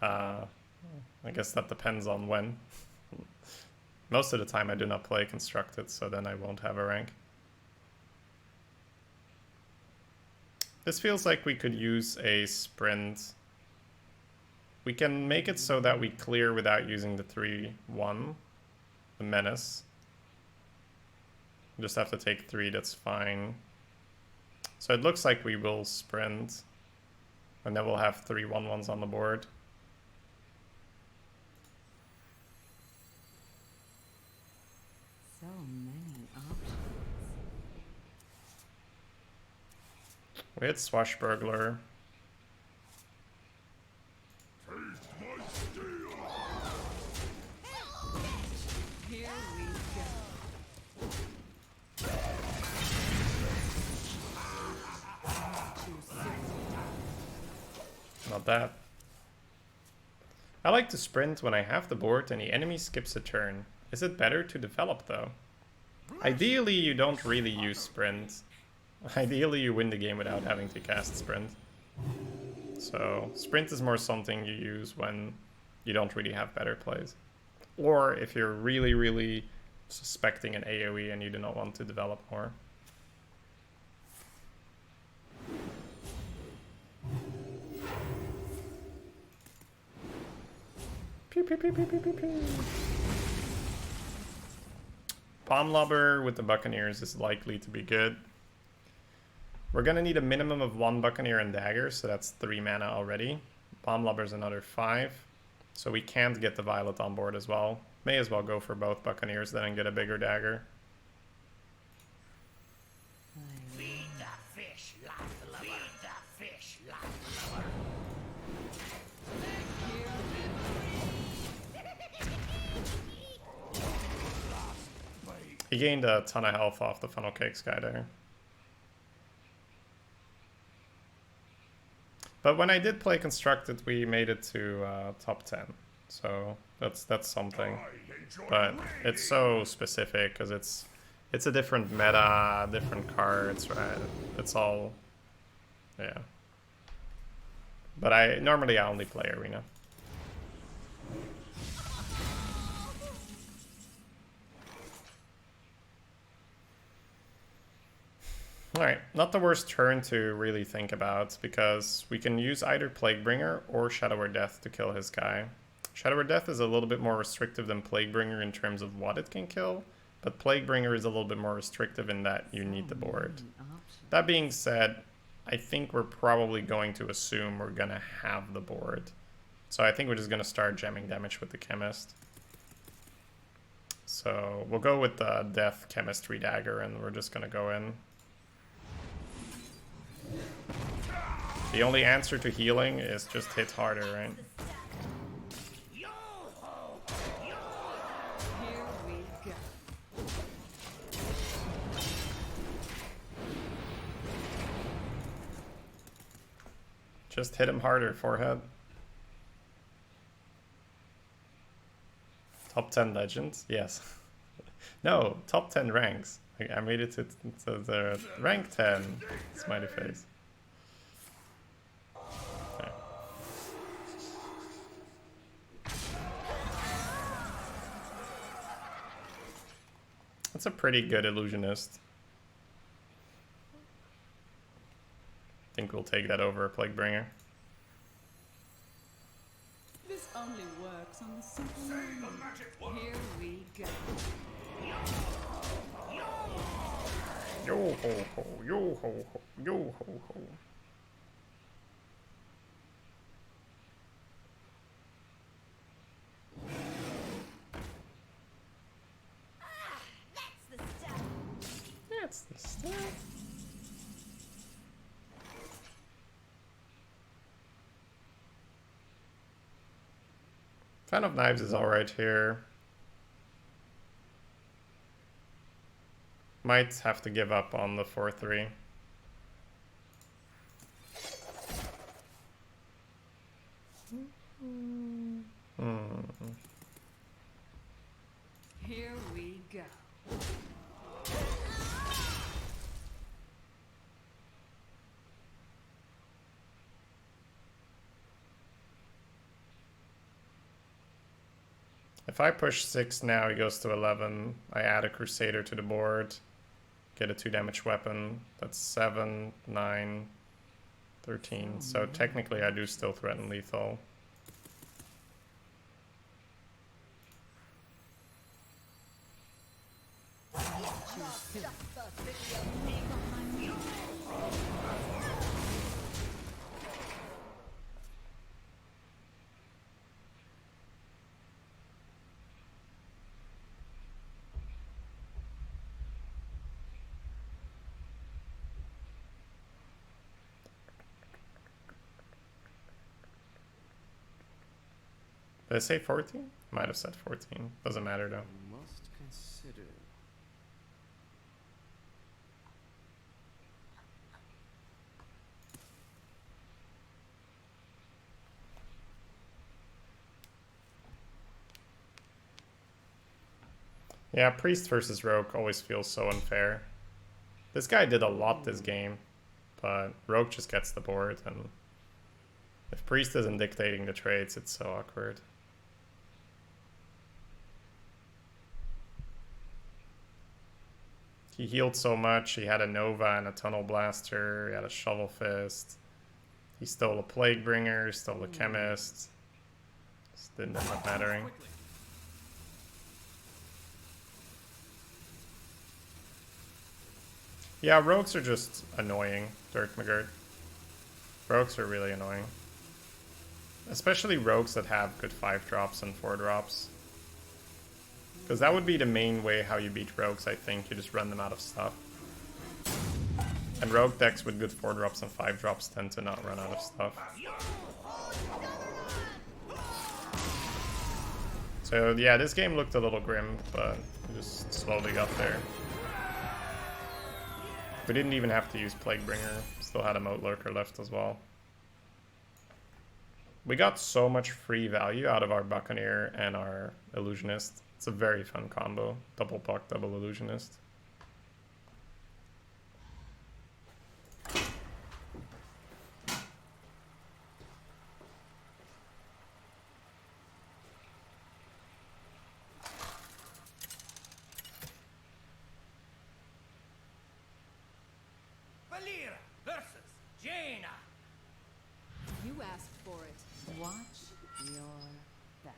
I guess that depends on when. Most of the time I do not play Constructed, so then I won't have a rank. This feels like we could use a sprint. We can make it so that we clear without using the 3-1, the menace. Just have to take 3, that's fine. So it looks like we will sprint, and then we'll have 3 1-1s on the board. So many options. We hit Swashbuckler. Here we go. Not that. I like to sprint when I have the board and the enemy skips a turn. Is it better to develop though? Ideally you don't really use sprint. Ideally you win the game without having to cast sprint. So sprint is more something you use when you don't really have better plays. Or if you're really suspecting an AoE and you do not want to develop more. Pew, pew, pew, pew, pew, pew, pew. Palm Lobber with the Buccaneers is likely to be good. We're gonna need a minimum of 1 Buccaneer and Dagger, so that's 3 mana already. Palm Lobber's another 5, so we can't get the Violet on board as well. May as well go for both Buccaneers then and get a bigger Dagger. Feed the fish like the lover. Feed the fish like the lover. He gained a ton of health off the Funnel Cakes guy there. But when I did play Constructed, we made it to top 10. So that's something. But it's so specific because it's a different meta, different cards, right? It's all, yeah. But normally I only play Arena. Alright, not the worst turn to really think about, because we can use either Plaguebringer or Shadow or Death to kill his guy. Shadow or Death is a little bit more restrictive than Plaguebringer in terms of what it can kill, but Plaguebringer is a little bit more restrictive in that you need the board. That being said, I think we're probably going to assume we're going to have the board. So I think we're just going to start jamming damage with the Chemist. So we'll go with the Death Chemistry Dagger, and we're just going to go in. The only answer to healing is just hit harder, right? Here we go. Just hit him harder, forehead. Top 10 legends? Yes. No, top 10 ranks. I made it to the rank 10. Smiley face. Okay. That's a pretty good illusionist. I think we'll take that over Plaguebringer. This only works on the simple mind. Here we go. Yo ho ho, yo ho ho, yo ho ho. That's the stuff. That's the stuff. Fan of Knives is alright here. Might have to give up on the 4-3. Here we go. If I push 6 now, he goes to 11. I add a Crusader to the board. Get a 2 damage weapon. That's 7, 9, 13. So technically I do still threaten lethal. Did I say 14? Might have said 14. Doesn't matter though. Must consider. Yeah, Priest versus Rogue always feels so unfair. This guy did a lot this game, but Rogue just gets the board, and if Priest isn't dictating the trades, it's so awkward. He healed so much. He had a Nova and a Tunnel Blaster. He had a Shovel Fist. He stole a Plaguebringer, stole a Chemist. Just didn't end up mattering. Yeah, rogues are just annoying, Dirk McGirt. Rogues are really annoying. Especially rogues that have good 5-drops and 4-drops. Because that would be the main way how you beat rogues, I think. You just run them out of stuff. And rogue decks with good 4-drops and 5-drops tend to not run out of stuff. So yeah, this game looked a little grim, but we just slowly got there. We didn't even have to use Plaguebringer. Still had a Moat Lurker left as well. We got so much free value out of our Buccaneer and our Illusionist. It's a very fun combo. Double Puck, double Illusionist. Valera versus Jaina. You asked for it. Watch your back.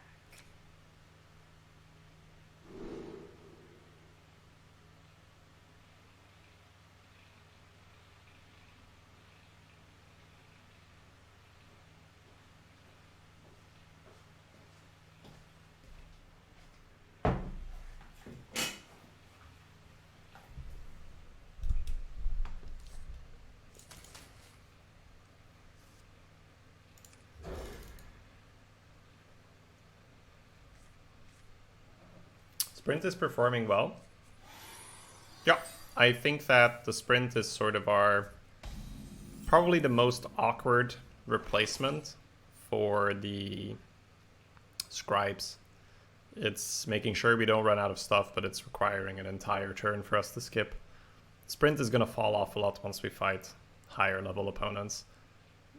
Sprint is performing well. Yeah, I think that the Sprint is sort of our probably the most awkward replacement for the Scribes. It's making sure we don't run out of stuff, but it's requiring an entire turn for us to skip. Sprint is going to fall off a lot once we fight higher level opponents,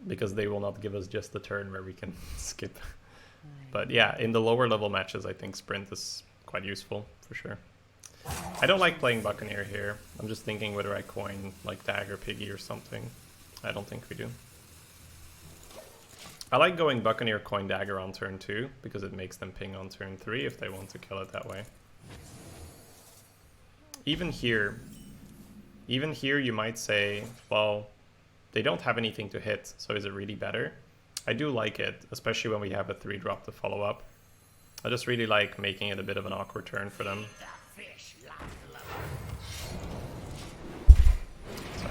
because they will not give us just the turn where we can skip. But yeah, in the lower level matches, I think Sprint is quite useful, for sure. I don't like playing Buccaneer here. I'm just thinking whether I coin like Dagger Piggy or something. I don't think we do. I like going Buccaneer coin Dagger on turn 2, because it makes them ping on turn 3 if they want to kill it that way. Even here you might say, well, they don't have anything to hit, so is it really better? I do like it, especially when we have a 3-drop to follow up. I just really like making it a bit of an awkward turn for them. The fish like So,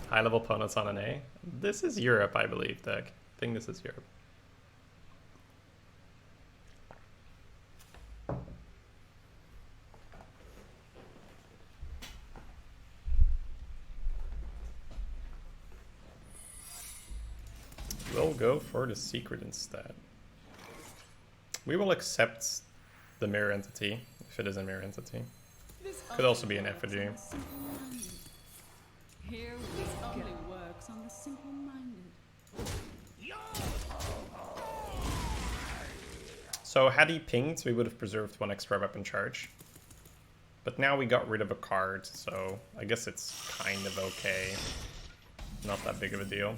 high level opponents on an A. This is Europe, I believe, deck. I think this is Europe. go for the secret instead. We will accept the mirror entity, if it is a mirror entity. This Could also only be an works on effigy. the simple-minded. Here we This go. only works on the simple-minded. So had he pinged, we would have preserved 1 extra weapon charge. But now we got rid of a card, so I guess it's kind of okay. Not that big of a deal.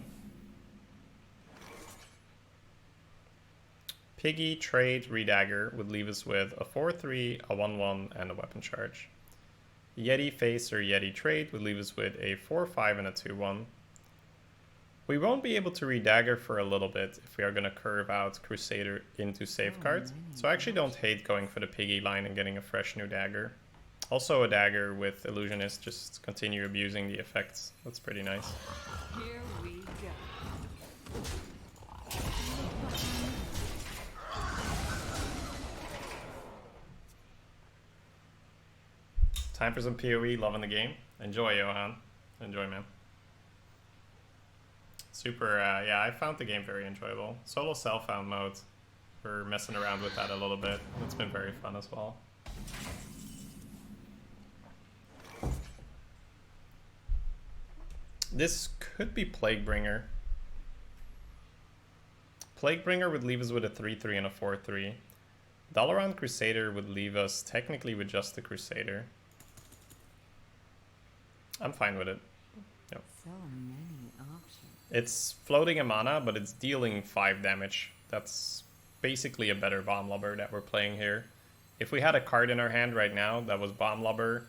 Piggy, trade, redagger would leave us with a 4-3, a 1-1, and a weapon charge. Yeti, face, or Yeti trade would leave us with a 4-5 and a 2-1. We won't be able to redagger for a little bit if we are going to curve out Crusader into safeguard. So I actually don't hate going for the piggy line and getting a fresh new dagger. Also a dagger with Illusionist, just continue abusing the effects. That's pretty nice. Here we go. Time for some PoE, loving the game. Enjoy, Johan. Enjoy, man. Super, yeah, I found the game very enjoyable. Solo self-found mode. We're messing around with that a little bit. It's been very fun as well. This could be Plaguebringer. Plaguebringer would leave us with a 3-3 and a 4-3. Dalaran Crusader would leave us technically with just the Crusader. I'm fine with it. Yep. So many options. It's floating a mana, but it's dealing 5 damage. That's basically a better Bomb Lobber that we're playing here. If we had a card in our hand right now that was Bomb Lobber,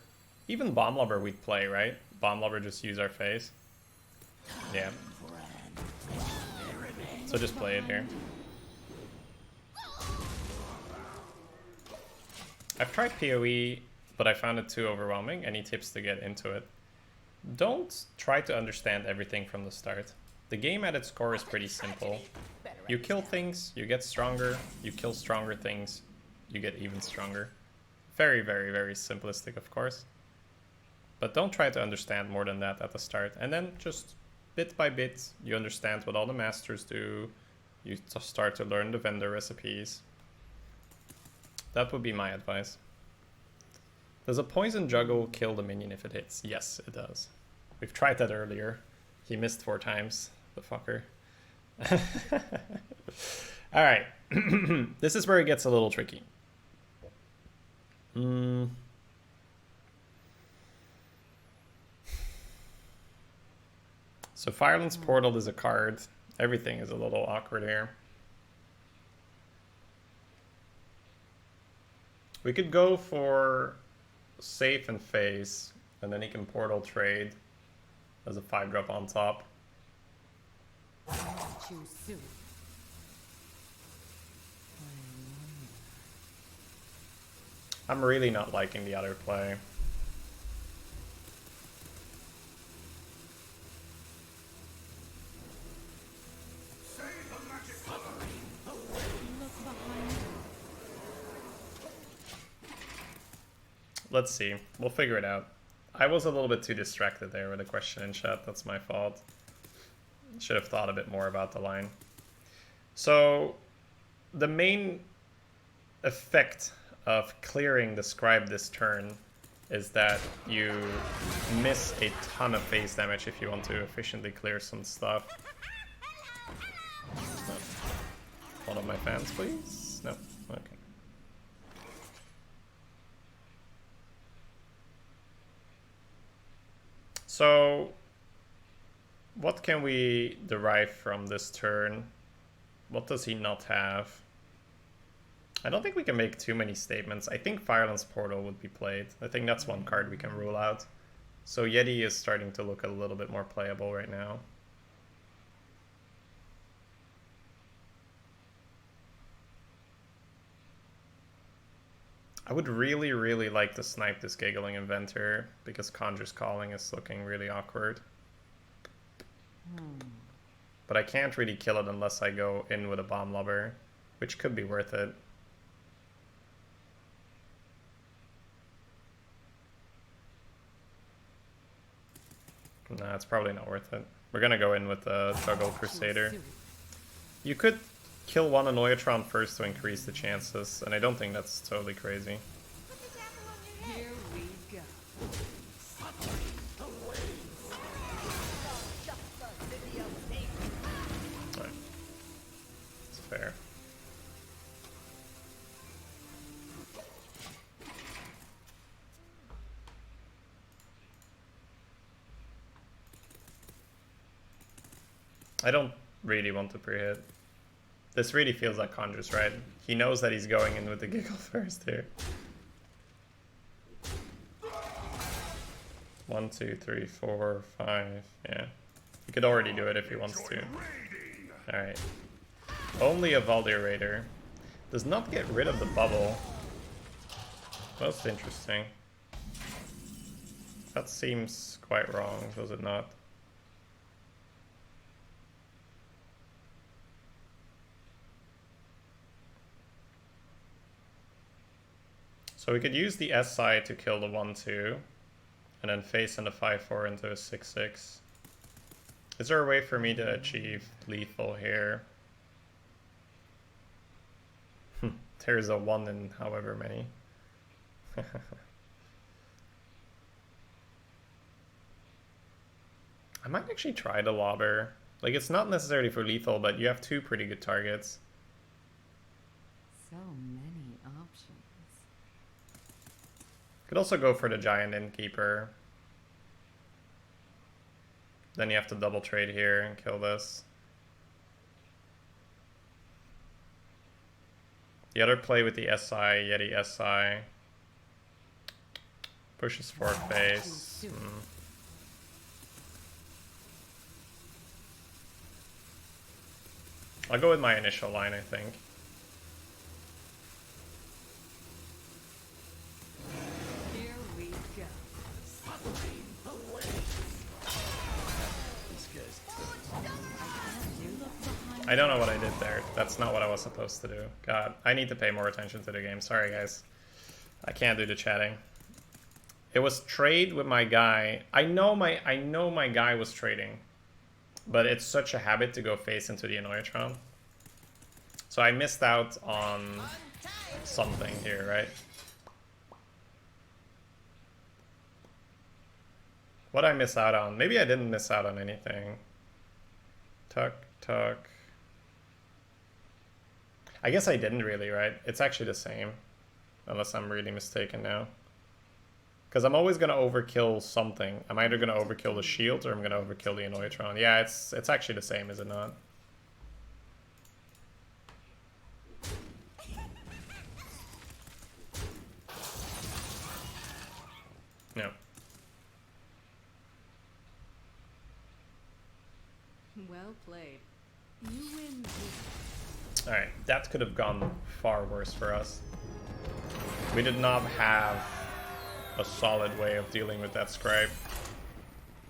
even Bomb Lobber we'd play, right? Bomb Lobber just use our face. Yeah. So just play it here. I've tried PoE, but I found it too overwhelming. Any tips to get into it? Don't try to understand everything from the start. The game at its core is pretty simple. You kill things, you get stronger. You kill stronger things, you get even stronger. Very, very, very simplistic, of course. But don't try to understand more than that at the start. And then just bit by bit, you understand what all the masters do. You start to learn the vendor recipes. That would be my advice. Does a poison juggle kill the minion if it hits? Yes, it does. We've tried that earlier. He missed 4 times, the fucker. Alright. This is where it gets a little tricky. So Fireland's Portal is a card. Everything is a little awkward here. We could go for safe and face, and then he can portal trade as a 5-drop on top. Choose soon. I'm really not liking the other play. Let's see. We'll figure it out. I was a little bit too distracted there with a question in chat. That's my fault. Should have thought a bit more about the line. So, the main effect of clearing the scribe this turn is that you miss a ton of phase damage if you want to efficiently clear some stuff. One of my fans, please? No? Okay. So, what can we derive from this turn? What does he not have? I don't think we can make too many statements. I think Fireland's Portal would be played. I think that's one card we can rule out. So Yeti is starting to look a little bit more playable right now. I would really, really like to snipe this Giggling Inventor because Conjure's Calling is looking really awkward. But I can't really kill it unless I go in with a Bomb Lobber, which could be worth it. Nah, it's probably not worth it. We're gonna go in with the Juggle Crusader. You could kill one Annoyatron first to increase the chances, and I don't think that's totally crazy. Here we go. Alright. It's fair. I don't really want to pre-hit. This really feels like Conjur's, right? He knows that he's going in with the giggle first here. 1, 2, 3, 4, 5. Yeah. He could already do it if he wants to. Alright. Only a Valdir Raider. Does not get rid of the bubble. Most interesting. That seems quite wrong, does it not? So we could use the SI to kill the 1-2, and then face in the 5-4 into a 6-6. Is there a way for me to achieve lethal here? There's a 1 in however many. I might actually try the lobber. Like, it's not necessarily for lethal, but you have 2 pretty good targets. So many options. Could also go for the giant innkeeper. Then you have to double trade here and kill this. The other play with the SI, Yeti SI. Pushes for face. I'll go with my initial line, I think. Here we go. I don't know what I did there. That's not what I was supposed to do. God, I need to pay more attention to the game. Sorry, guys. I can't do the chatting. It was trade with my guy. I know my guy was trading, but it's such a habit to go face into the Annoyatron. So I missed out on something here, right? What did I miss out on? Maybe I didn't miss out on anything. Tuck, tuck. I guess I didn't really, right? It's actually the same. Unless I'm really mistaken now. Because I'm always going to overkill something. I'm either going to overkill the shield or I'm going to overkill the Annoyatron. Yeah, it's actually the same, is it not? No. Well played. You win this. Alright, that could have gone far worse for us. We did not have a solid way of dealing with that scribe.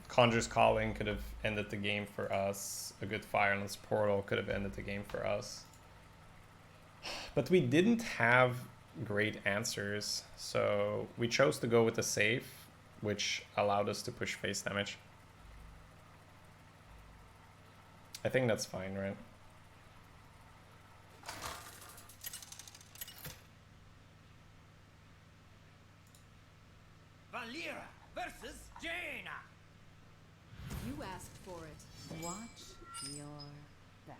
Conjur's Calling could have ended the game for us. A good Fireless Portal could have ended the game for us. But we didn't have great answers, so we chose to go with the save, which allowed us to push face damage. I think that's fine, right? Valira versus Jaina. You asked for it. Watch your back.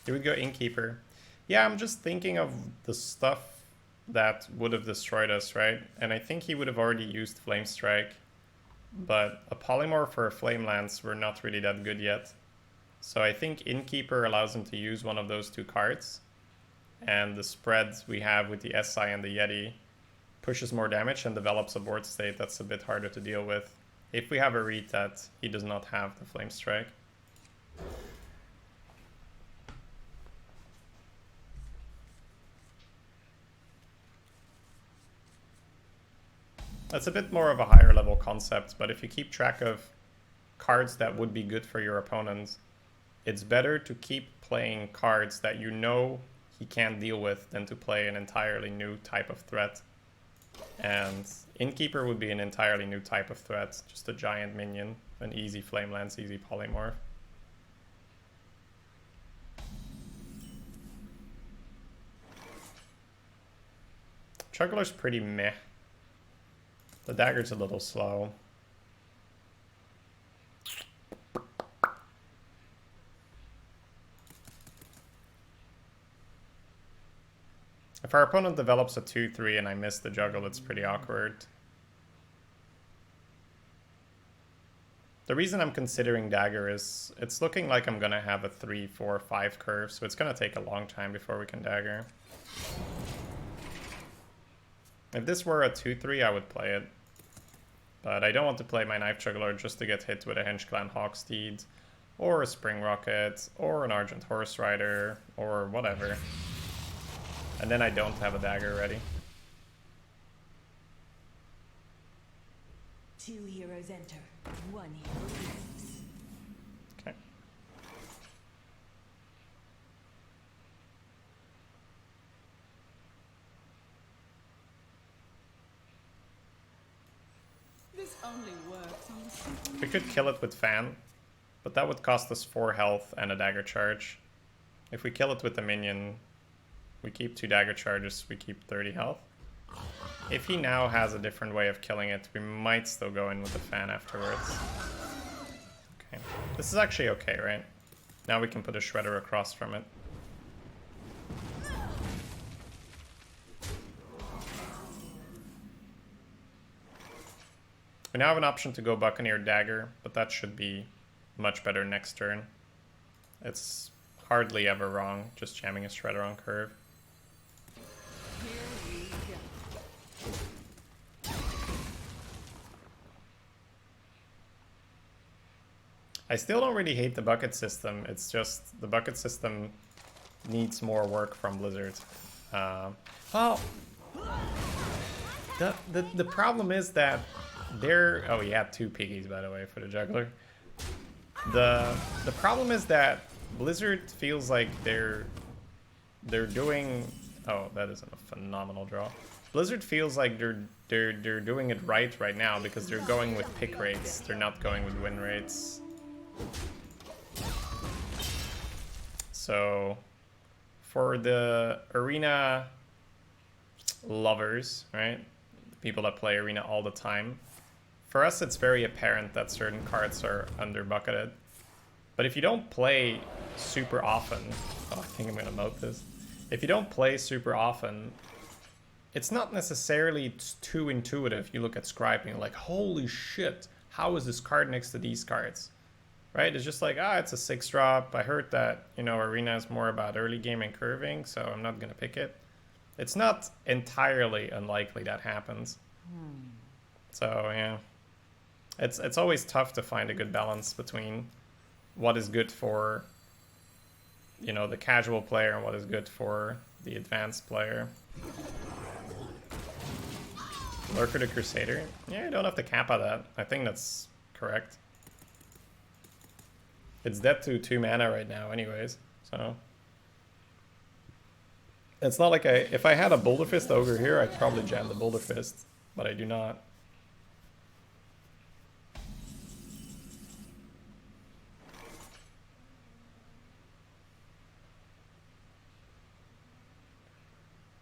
Here we go, Innkeeper. Yeah, I'm just thinking of the stuff that would have destroyed us, right? And I think he would have already used Flame Strike. But a Polymorph or a Flame Lance were not really that good yet. So I think Innkeeper allows him to use one of those 2 cards. And the spread we have with the SI and the Yeti pushes more damage and develops a board state that's a bit harder to deal with. If we have a read that he does not have the Flame Strike. That's a bit more of a higher level concept, but if you keep track of cards that would be good for your opponent, it's better to keep playing cards that you know he can't deal with than to play an entirely new type of threat. And Innkeeper would be an entirely new type of threat. Just a giant minion. An easy Flame Lance, easy Polymorph. Juggler's pretty meh. The dagger's a little slow. If our opponent develops a 2-3 and I miss the juggle, it's pretty awkward. The reason I'm considering dagger is it's looking like I'm gonna have a 3, 4, 5 curve, so it's gonna take a long time before we can dagger. If this were a 2-3, I would play it. But I don't want to play my Knife Juggler just to get hit with a Henge Clan Hawksteed, or a Spring Rocket, or an Argent Horse Rider, or whatever. And then I don't have a dagger ready. 2 heroes enter, 1 hero leaves. Okay. This only works on the simple. We could kill it with Fan, but that would cost us 4 health and a dagger charge. If we kill it with the minion, we keep 2 dagger charges, we keep 30 health. If he now has a different way of killing it, we might still go in with the Fan afterwards. Okay. This is actually okay, right? Now we can put a Shredder across from it. We now have an option to go Buccaneer Dagger, but that should be much better next turn. It's hardly ever wrong, just jamming a Shredder on curve. Here we go. I still don't really hate the bucket system, it's just the bucket system needs more work from Blizzard. Well, the problem is that they're... Oh, yeah, 2 piggies, by the way, for the juggler. The problem is that Blizzard feels like they're doing... Oh, that is a phenomenal draw. Blizzard feels like they're doing it right now because they're going with pick rates. They're not going with win rates. So for the arena lovers, right? The people that play arena all the time. For us, it's very apparent that certain cards are under bucketed. But if you don't play super often, oh, I think I'm gonna moat this. If you don't play super often, it's not necessarily too intuitive. You look at Scribe and you're like, holy shit, how is this card next to these cards? Right? It's just like, it's a 6-drop. I heard that, you know, arena is more about early game and curving, so I'm not gonna pick it. It's not entirely unlikely that happens. So yeah, it's always tough to find a good balance between what is good for, you know, the casual player and what is good for the advanced player. Lurker the Crusader? Yeah, you don't have to cap on that. I think that's correct. It's dead to 2 mana right now anyways, so... It's not like if I had a Boulder Fist Ogre here, I'd probably jam the Boulder Fist, but I do not.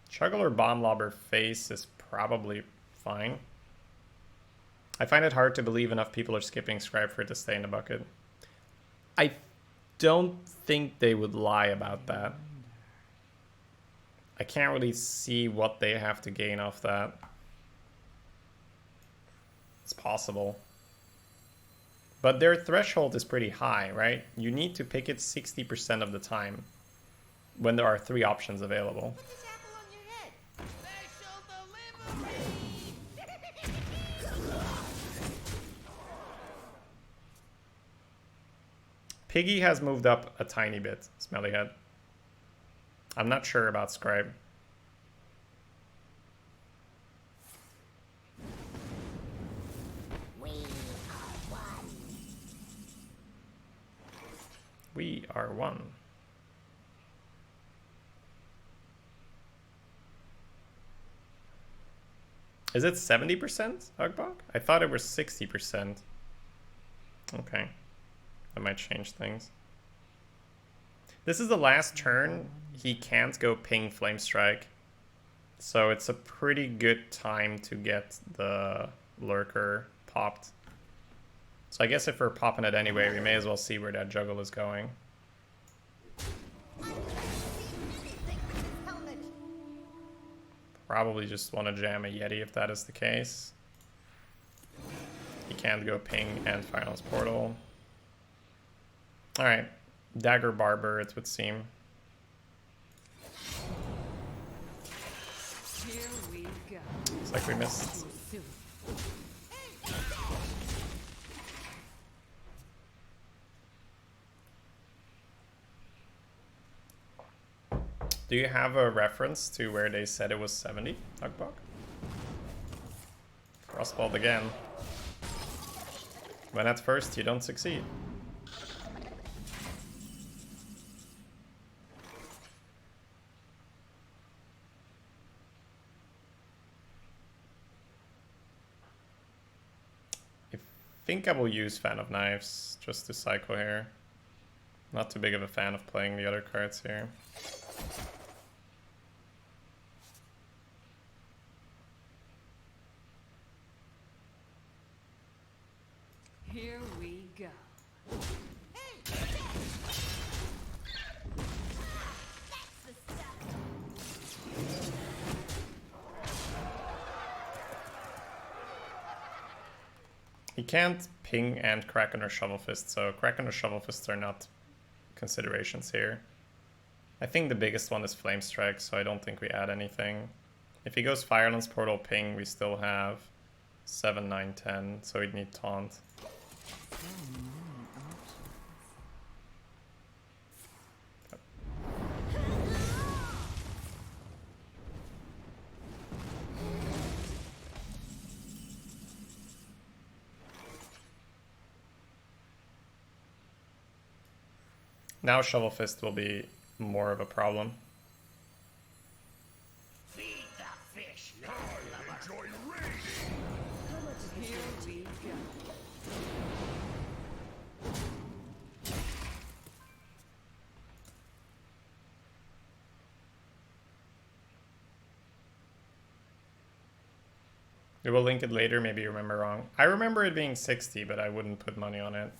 Juggler Bomb Lobber face is probably fine. I find it hard to believe enough people are skipping Scribe for it to stay in the bucket. I don't think they would lie about that. I can't really see what they have to gain off that. It's possible. But their threshold is pretty high, right? You need to pick it 60% of the time when there are 3 options available. Put this apple on your head. Special delivery. Piggy has moved up a tiny bit, Smellyhead. I'm not sure about Scribe. We are one. We are one. Is it 70% Ugbok? I thought it was 60%. Okay. That might change things. This is the last turn. He can't go ping Flame Strike. So it's a pretty good time to get the Lurker popped. So I guess if we're popping it anyway, we may as well see where that juggle is going. Probably just want to jam a Yeti if that is the case. He can't go ping and Finals Portal. Alright. Dagger Barber, it would seem. Here we go. Looks like we missed. Do you have a reference to where they said it was 70, Ugbok? Crossballed again. When at first you don't succeed. I think I will use Fan of Knives just to cycle here. Not too big of a fan of playing the other cards here. Here we go. He can't ping and Kraken or Shovel Fist, so Kraken or Shovel Fist are not considerations here. I think the biggest one is Flame Strike, so I don't think we add anything. If he goes Firelands Portal ping, we still have 7, 9, 10, so we'd need Taunt. Now Shovel Fist will be more of a problem. Feed the fish, little lover. Enjoy raiding. Here we go. We will link it later, maybe you remember wrong. I remember it being 60, but I wouldn't put money on it.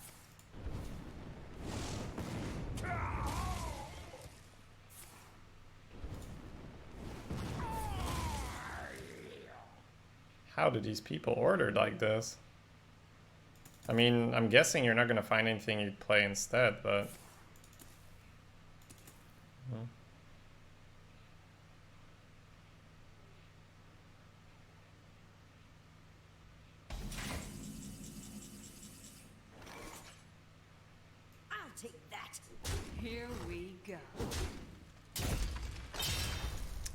How do these people order like this? I mean, I'm guessing you're not going to find anything you'd play instead, but... I'll take that. Here we go.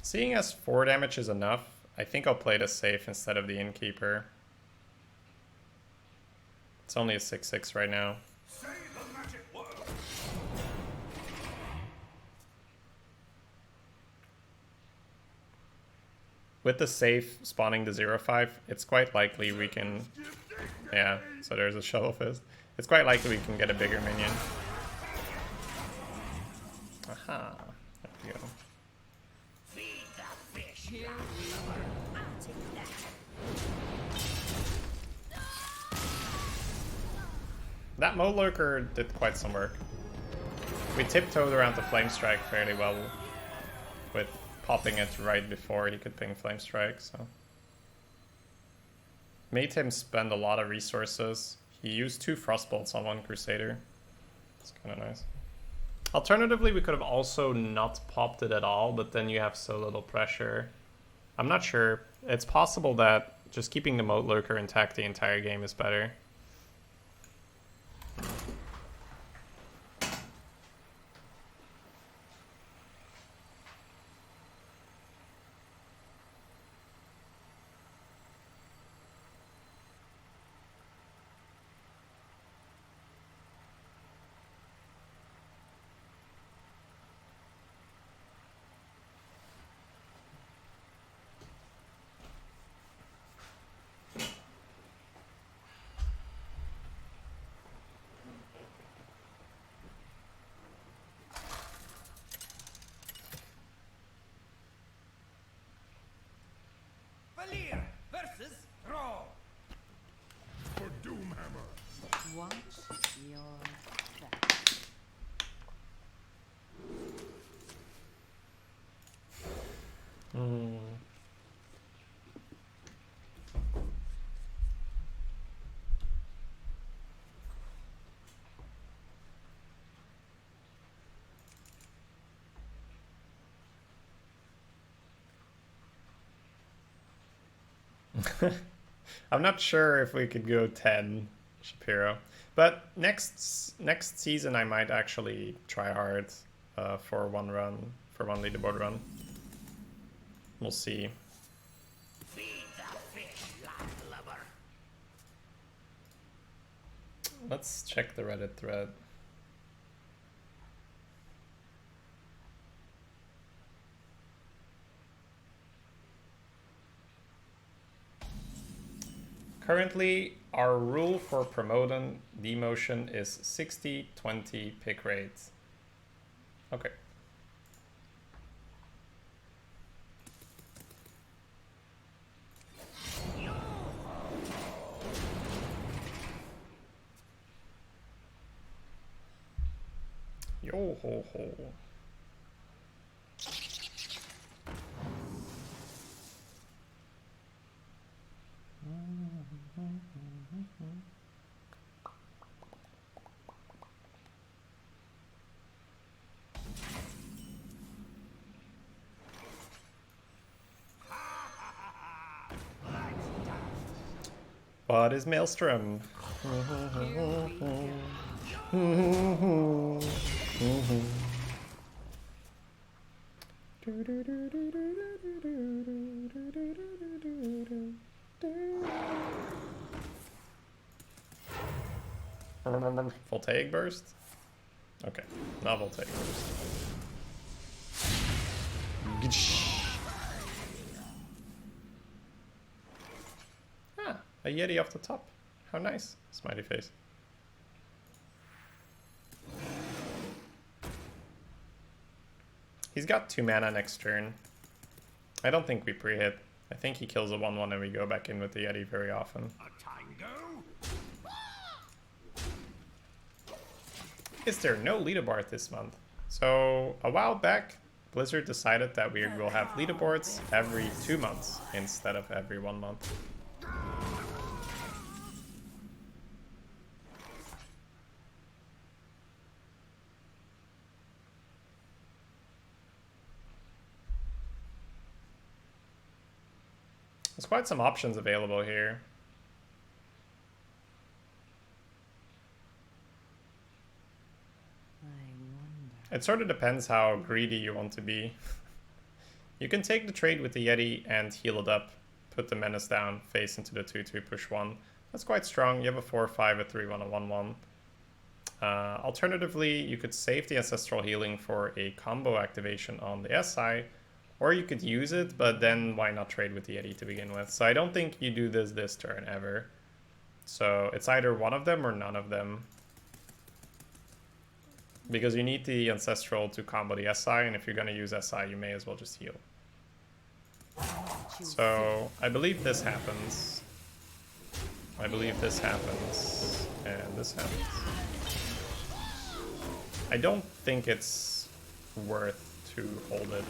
Seeing as 4 damage is enough, I think I'll play the safe instead of the Innkeeper. It's only a 6/6 right now. Say the magic word. With the safe spawning the 0/5, it's quite likely we can... Yeah, so there's a Shovel Fist. It's quite likely we can get a bigger minion. Aha. There we go. Feed the fish, Here little we lover. go. I'll take that. That Mo Lurker did quite some work. We tiptoed around the Flame Strike fairly well with popping it right before he could ping Flame Strike, so... Made him spend a lot of resources. He used 2 Frostbolts on 1 Crusader. It's kind of nice. Alternatively, we could have also not popped it at all, but then you have so little pressure. I'm not sure. It's possible that just keeping the Moat Lurker intact the entire game is better. Cavalier versus Thrall. For Doomhammer. Watch your back. Hmm. I'm not sure if we could go 10 Shapiro, but next season I might actually try hard for one leaderboard run. We'll see. Feed the fish, landlubber. Let's check the Reddit thread. Currently, our rule for promotion demotion is 60-20 pick rate. Okay. Yo ho ho. What is Maelstrom? Voltaic burst? Okay, not voltaic burst. Ah, a Yeti off the top. How nice. Smiley face. He's got 2 mana next turn. I don't think we pre-hit. I think he kills a 1-1 and we go back in with the Yeti very often. A tango? Is there no leaderboard this month? So a while back, Blizzard decided that we will have leaderboards every 2 months instead of every 1 month. There's quite some options available here. It sort of depends how greedy you want to be. You can take the trade with the Yeti and heal it up, put the menace down, face into the 2-2, push 1. That's quite strong. You have a 4-5, a 3-1, a 1-1. Alternatively, you could save the Ancestral Healing for a combo activation on the SI, or you could use it, but then why not trade with the Yeti to begin with? So I don't think you do this turn ever. So it's either one of them or none of them. Because you need the Ancestral to combo the SI, and if you're going to use SI, you may as well just heal. So I believe this happens. I believe this happens. And this happens. I don't think it's worth to hold it.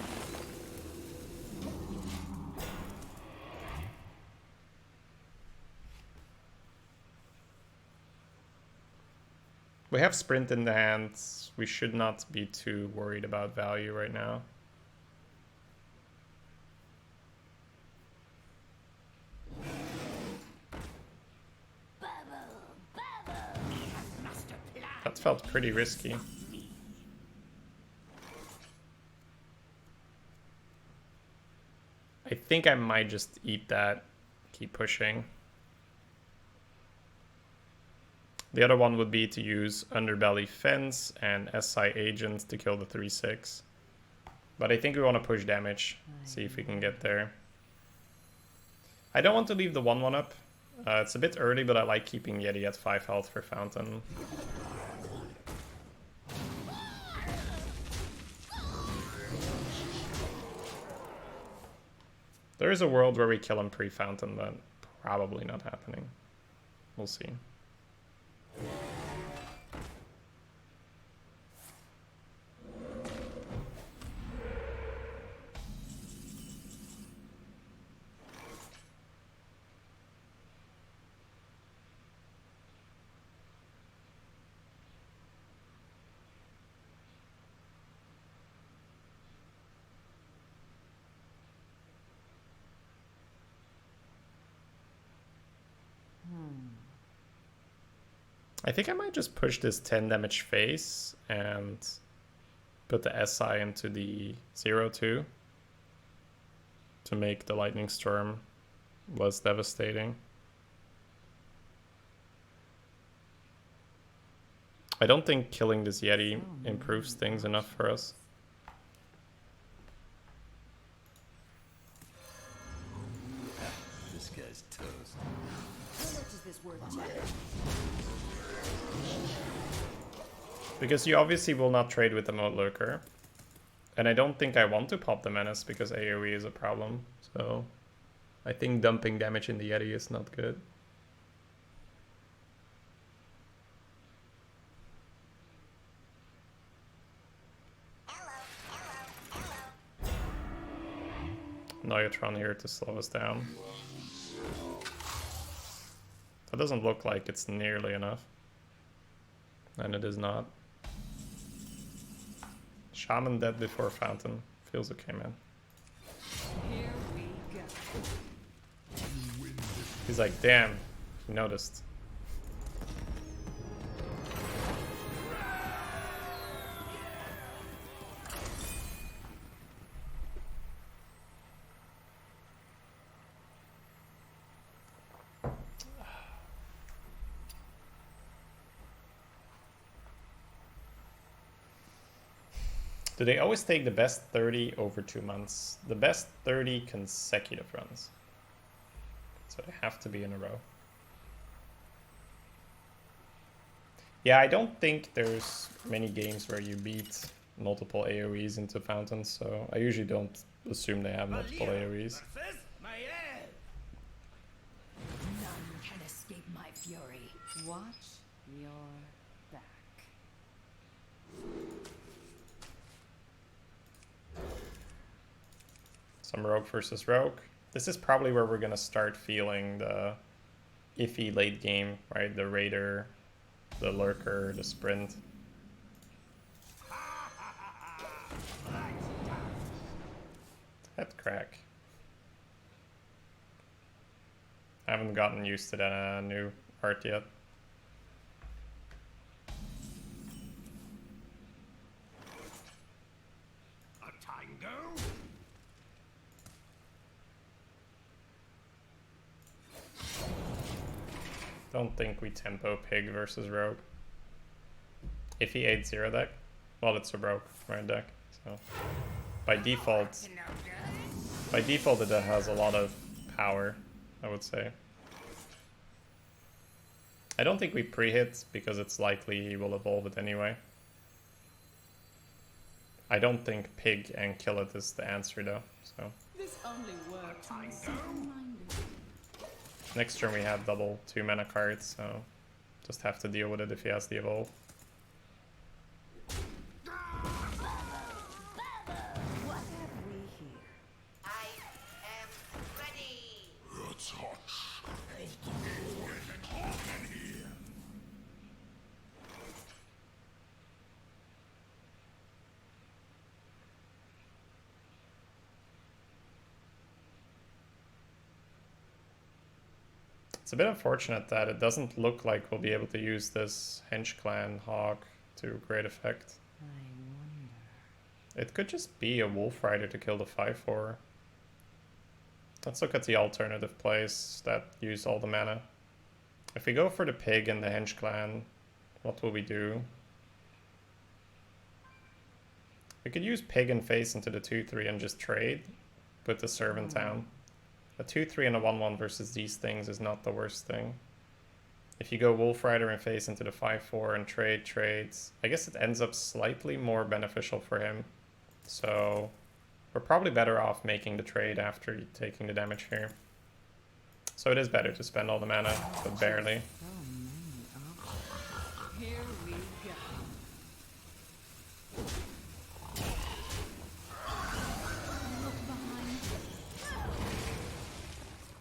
We have Sprint in the hands. We should not be too worried about value right now. That felt pretty risky. I think I might just eat that, keep pushing. The other one would be to use Underbelly Fence and SI Agent to kill the 3-6. But I think we want to push damage, see if we can get there. I don't want to leave the 1-1 up. It's a bit early, but I like keeping Yeti at 5 health for Fountain. There is a world where we kill him pre-fountain, but probably not happening. We'll see. I think I might just push this 10 damage face and put the SI into the 0-2 to make the lightning storm less devastating. I don't think killing this Yeti improves things enough for us. This guy's toast. How much is this worth? Because you obviously will not trade with the Moat Lurker. And I don't think I want to pop the Menace because AoE is a problem. So I think dumping damage in the Yeti is not good. Neutron here to slow us down. That doesn't look like it's nearly enough. And it is not. Shaman dead before Fountain. Feels okay, man. Here we go. He's like, damn, he noticed. Do they always take the best 30 over 2 months? The best 30 consecutive runs. So they have to be in a row. Yeah, I don't think there's many games where you beat multiple AoEs into fountains, so I usually don't assume they have multiple AoEs. None can escape my fury. Watch your back. Some rogue versus rogue. This is probably where we're gonna start feeling the iffy late game, right? The raider, the lurker, the sprint. Head crack. I haven't gotten used to that new art yet. A tango? Don't think we tempo pig versus rogue. If he 8-0 deck, well, it's a rogue right deck. So by default it has a lot of power, I would say. I don't think we pre-hit because it's likely he will evolve it anyway. I don't think pig and kill it is the answer though. So This only works on the simple-minded. next turn we have double 2 mana cards, so just have to deal with it if he has the evolve. What have we here? I am ready. It's hot. It's hot in here. It's a bit unfortunate that it doesn't look like we'll be able to use this Henge Clan Hawk to great effect. I wonder. It could just be a Wolf Rider to kill the 5/4. Let's look at the alternative plays that use all the mana. If we go for the pig and the Henge Clan, what will we do? We could use pig and face into the 2/3 and just trade, put the servant down. A 2/3 and a 1/1 versus these things is not the worst thing. If you go Wolf Rider and face into the 5/4 and trades, I guess it ends up slightly more beneficial for him. So We're probably better off making the trade after taking the damage here. So it is better to spend all the mana, but barely. Here we go.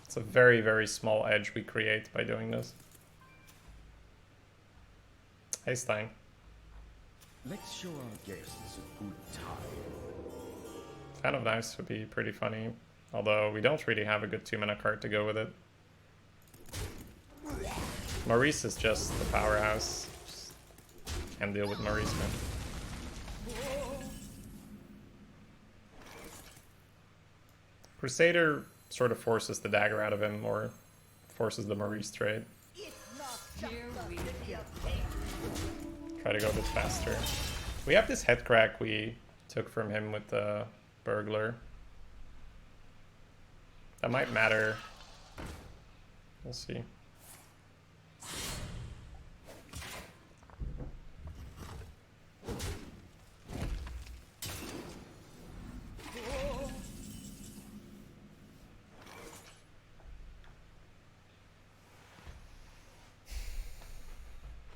It's a very, very small edge we create by doing this. Hey, Stein. Let's show our guests a good time. Fan of Knives would be pretty funny, although we don't really have a good 2-mana card to go with it. Maurice is just the powerhouse. Just can't deal with Maurice, man. Crusader sort of forces the dagger out of him, or forces the Maurice trade. Here we go. Try to go a bit faster. We have this head crack we took from him with the burglar. That might matter. We'll see.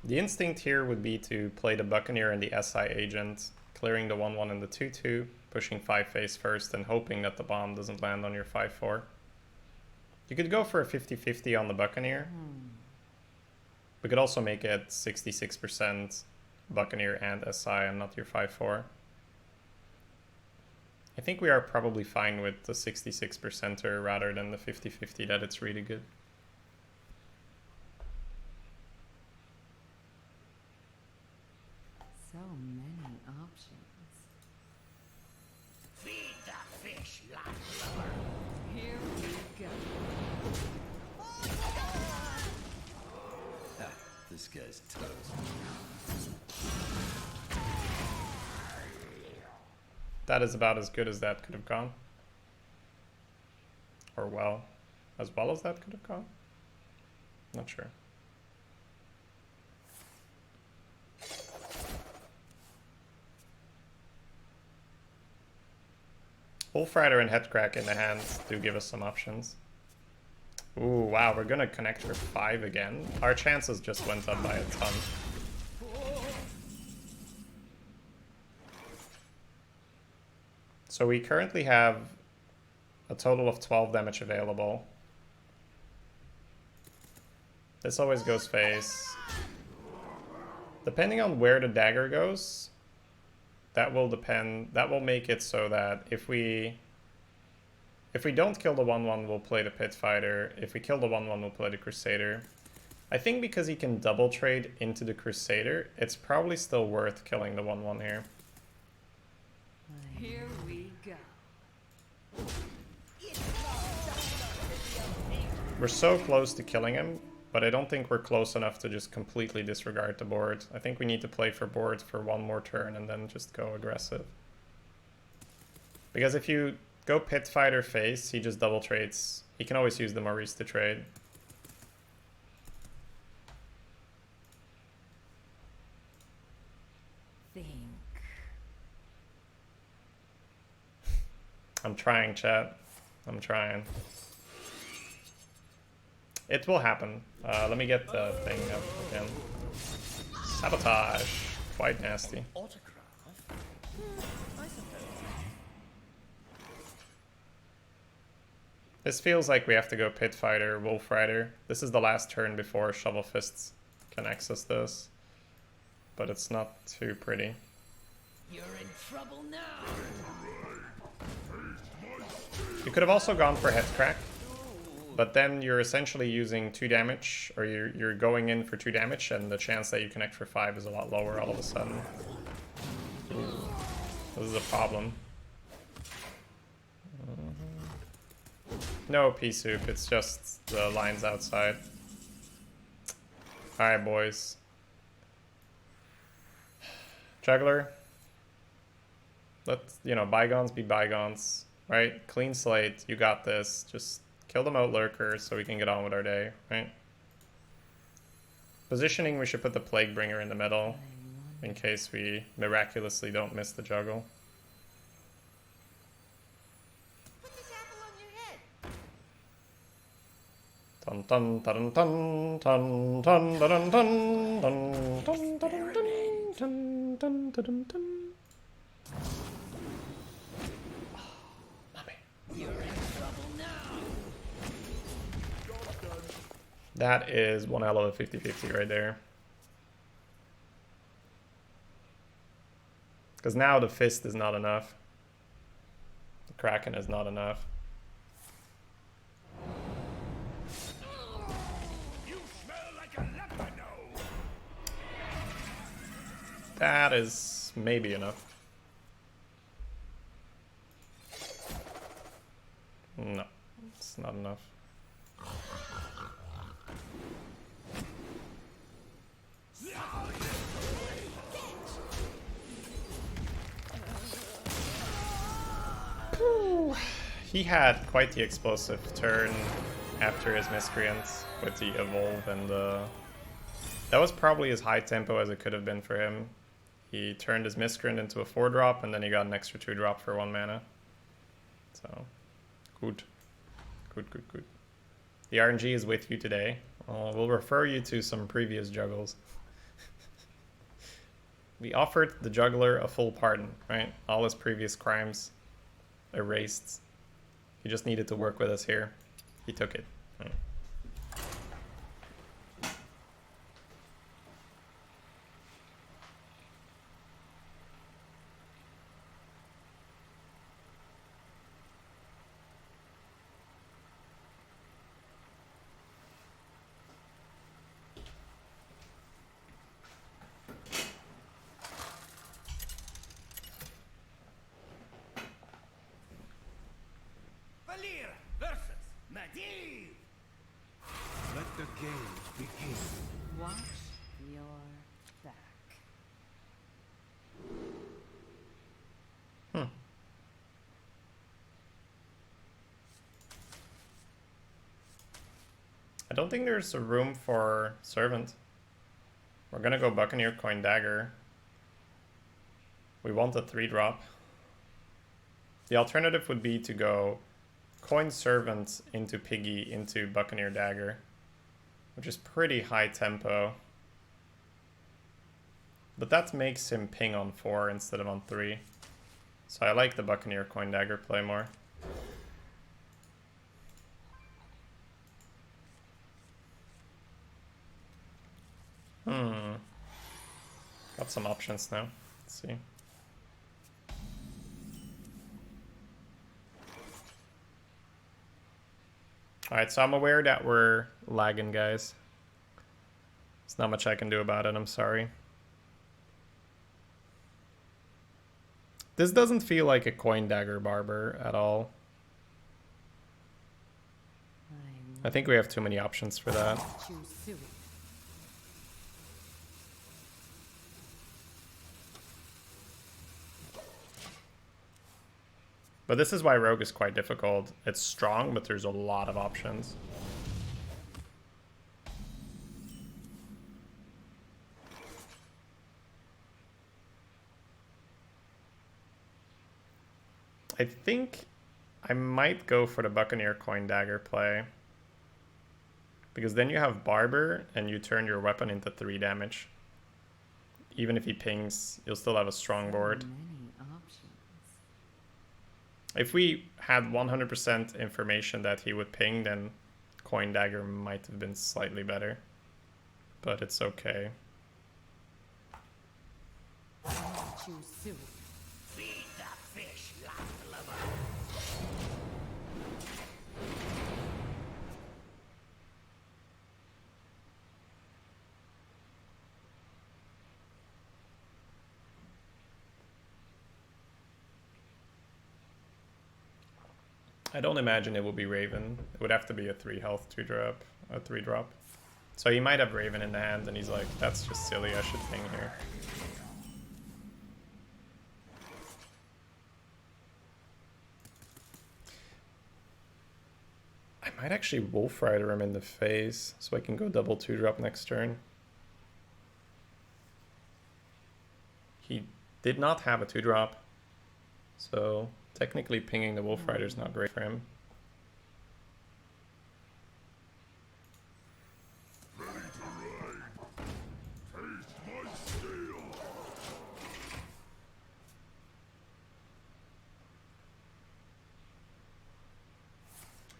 The instinct here would be to play the Buccaneer and the SI agent, clearing the 1-1 and the 2-2, pushing 5 face first and hoping that the bomb doesn't land on your 5-4. You could go for a 50-50 on the Buccaneer. We could also make it 66% Buccaneer and SI and not your 5-4. I think we are probably fine with the 66%er rather than the 50-50 that it's really good. So many options. Feed the fish like lover. Here we go. This guy's toast. That is about as good as that could have gone. Or as well as that could have gone? Not sure. Wolf Rider and Headcrack in the hands do give us some options. Ooh, wow, we're gonna connect for 5 again. Our chances just went up by a ton. So we currently have a total of 12 damage available. This always goes face. Depending on where the dagger goes, that will make it so that if we don't kill the 1-1, we'll play the Pit Fighter. If we kill the 1-1, we'll play the Crusader. I think because he can double trade into the Crusader, it's probably still worth killing the 1-1 here. Here we go. We're so close to killing him, but I don't think we're close enough to just completely disregard the board. I think we need to play for boards for 1 more turn and then just go aggressive. Because if you go Pit Fighter face, he just double trades. He can always use the Maurice to trade. Think. I'm trying, chat. I'm trying. It will happen. Let me get the thing up again. Sabotage. Quite nasty. Autograph? I suppose. This feels like we have to go Pit Fighter, Wolf Rider. This is the last turn before Shovel Fists can access this. But it's not too pretty. You're in trouble now. You could have also gone for Head Crack. But then you're essentially using 2 damage, or you're going in for 2 damage, and the chance that you connect for 5 is a lot lower all of a sudden. This is a problem. No pea soup, it's just the lines outside. Alright, boys. Juggler. Let, bygones be bygones, right? Clean slate, you got this. Just kill the moat lurker so we can get on with our day, right? Positioning, we should put the Plaguebringer in the middle in case we miraculously don't miss the juggle. Dun dun dun dun dun dun dun dun dun dun dun dun dun dun dun dun. That is one hell of a 50-50 right there. Because now the fist is not enough. The Kraken is not enough. You smell like a leopard. That is maybe enough. No, it's not enough. He had quite the explosive turn after his miscreants with the evolve, and that was probably as high tempo as it could have been for him. He turned his miscreant into a 4-drop, and then he got an extra 2-drop for 1 mana. So, good. Good, good, good. The RNG is with you today. We'll refer you to some previous juggles. We offered the juggler a full pardon, right? All his previous crimes erased. He just needed to work with us here. He took it. Right. Valir versus Medivh. Let the games begin. Watch your back. I don't think there's a room for Servant. We're gonna go Buccaneer, Coin, Dagger. We want a 3-drop. The alternative would be to go Coin, Servant into Piggy into Buccaneer, Dagger, which is pretty high tempo. But that makes him ping on 4 instead of on 3. So I like the Buccaneer, Coin, Dagger play more. Got some options now. Let's see. Alright, so I'm aware that we're lagging, guys. There's not much I can do about it, I'm sorry. This doesn't feel like a Coin Dagger Barber at all. I think we have too many options for that. Choose suit. But this is why Rogue is quite difficult. It's strong, but there's a lot of options. I think I might go for the Buccaneer Coin Dagger play. Because then you have Barber and you turn your weapon into 3 damage. Even if he pings, you'll still have a strong board. Many options. If we had 100% information that he would ping, then Coin Dagger might have been slightly better. But it's okay. Choose suit. Feed the fish like lover. I don't imagine it will be Raven. It would have to be a 3 health 2-drop, a 3-drop. So he might have Raven in the hand and he's like, that's just silly, I should ping here. I might actually Wolf Rider him in the face so I can go double 2-drop next turn. He did not have a 2-drop, so technically pinging the Wolf Rider is not great for him.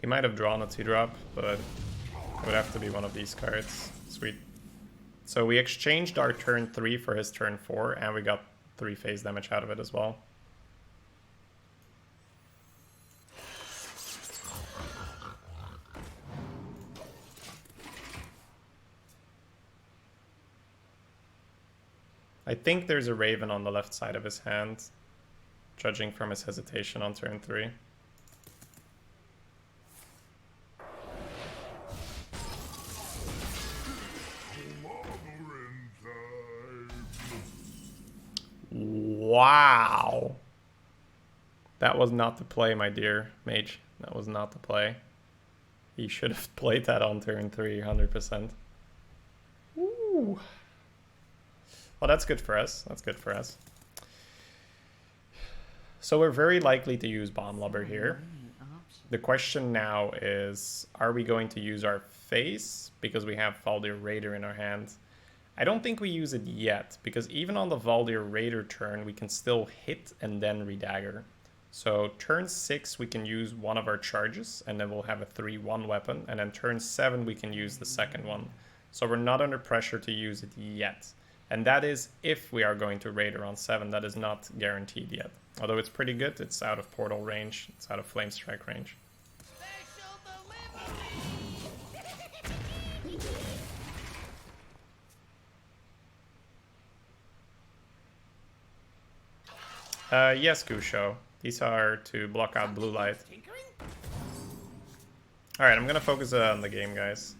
He might have drawn a 2-drop, but it would have to be one of these cards. Sweet. So we exchanged our turn 3 for his turn 4, and we got 3 phase damage out of it as well. I think there's a Raven on the left side of his hand, judging from his hesitation on turn 3. Wow. That was not the play, my dear mage. That was not the play. He should have played that on turn 3, 100%. Ooh. Well, that's good for us. That's good for us. So we're very likely to use Bomb Lubber here. The question now is, are we going to use our face? Because we have Valdir Raider in our hand. I don't think we use it yet, because even on the Valdir Raider turn, we can still hit and then redagger. So turn 6, we can use one of our charges, and then we'll have a 3-1 weapon. And then turn 7, we can use the second one. So we're not under pressure to use it yet. And that is if we are going to Raider on 7. That is not guaranteed yet. Although it's pretty good, it's out of portal range, it's out of flame strike range. Yes, Gusho. These are to block out blue light. Alright, I'm gonna focus on the game, guys.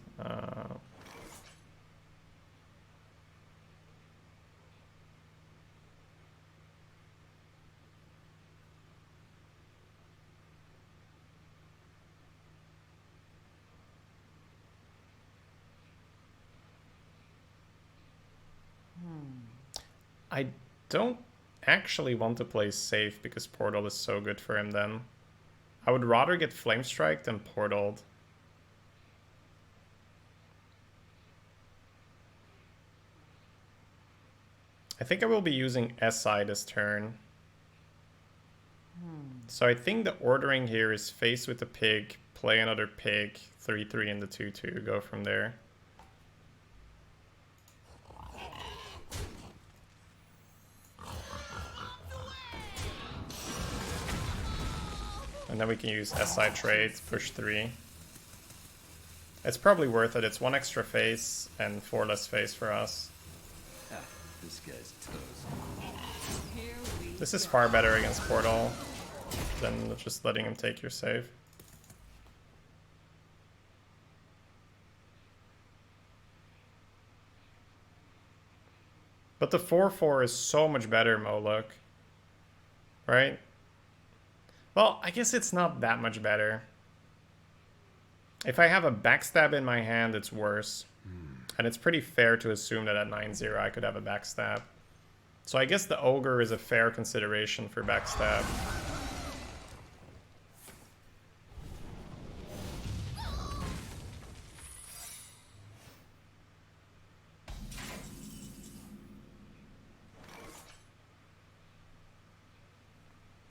I don't actually want to play safe because Portal is so good for him then. I would rather get Flame Strike than Portaled. I think I will be using SI this turn. So I think the ordering here is face with the pig, play another pig, 3-3 in the 2-2, go from there. And then we can use SI trade, push 3. It's probably worth it. It's 1 extra face and 4 less face for us. This guy's toast. This is far better against Portal than just letting him take your save. But the 4-4 is so much better, Moloch. Right? Well, I guess it's not that much better. If I have a backstab in my hand, it's worse. And it's pretty fair to assume that at 9-0 I could have a backstab. So I guess the Ogre is a fair consideration for backstab.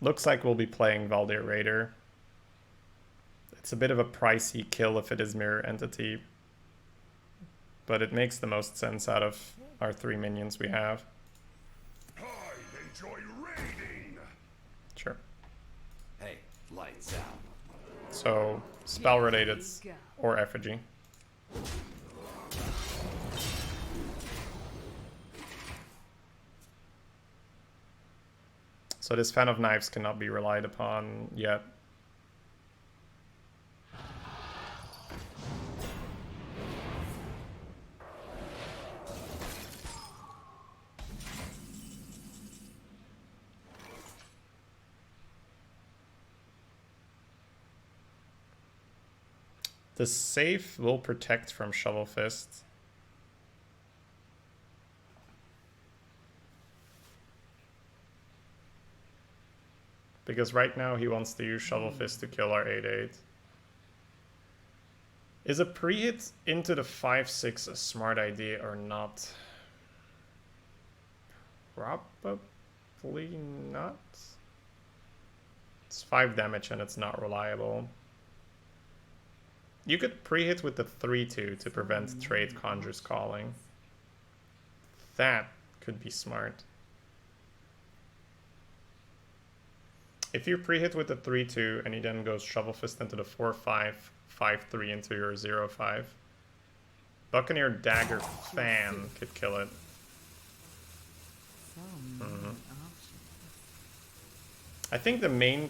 Looks like we'll be playing Valdir Raider. It's a bit of a pricey kill if it is Mirror Entity. But it makes the most sense out of our 3 minions we have. I enjoy raiding. Sure. Hey, lights out. So, spell related or effigy. So this Fan of Knives cannot be relied upon yet. The safe will protect from Shovel Fist. Because right now he wants to use Shovel Fist to kill our 8-8. Is a pre-hit into the 5-6 a smart idea or not? Probably not. It's 5 damage and it's not reliable. You could pre-hit with the 3-2 to prevent trade Conjures Calling. That could be smart. If you pre-hit with the 3-2 and he then goes Shovel Fist into the 4-5, 5-3 into your 0-5, Buccaneer Dagger Fan could kill it. I think the main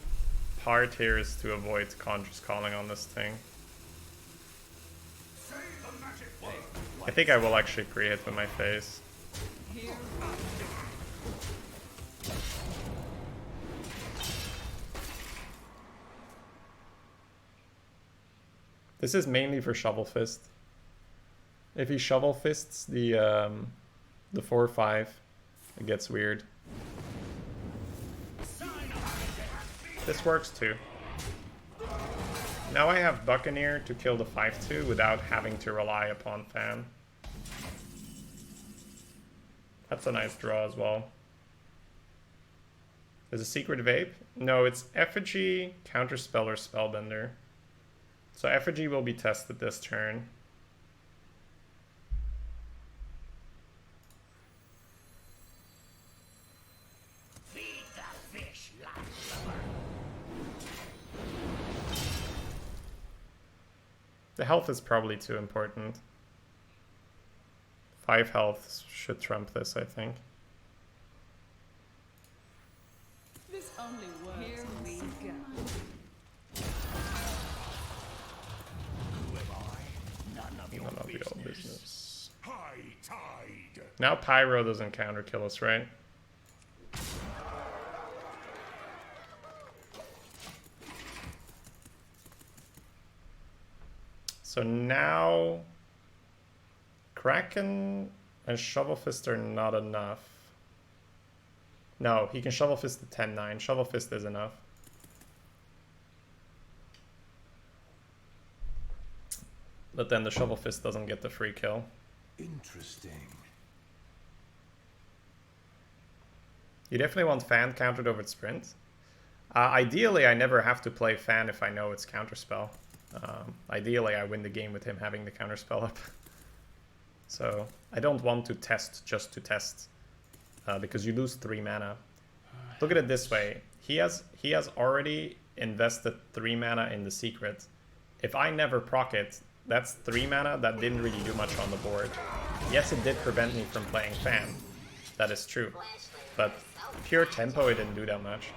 part here is to avoid Conjures Calling on this thing. I think I will actually pre-hit with my face. This is mainly for Shovel Fist. If he Shovel Fists the 4-5, it gets weird. This works too. Now I have Buccaneer to kill the 5-2 without having to rely upon Fan. That's a nice draw as well. Is a Secret Vape? No, it's Effigy, Counterspell, or Spellbender. So Effigy will be tested this turn. Feed the fish like blubber. The health is probably too important. 5 health should trump this, I think. This only works. Here on we simple go. minds. None of your business. High tide. Now Pyro doesn't counter kill us, right? So now Kraken and Shovel Fist are not enough. No, he can Shovel Fist the 10-9. Shovel Fist is enough. But then the Shovel Fist doesn't get the free kill. Interesting. You definitely want Fan countered over Sprint. Ideally, I never have to play Fan if I know it's Counterspell. Ideally, I win the game with him having the Counterspell up. So I don't want to test just to test, because you lose 3 mana. Look at it this way: he has already invested 3 mana in the secret. If I never proc it, that's 3 mana that didn't really do much on the board. Yes, it did prevent me from playing Fan. That is true. But pure tempo, it didn't do that much.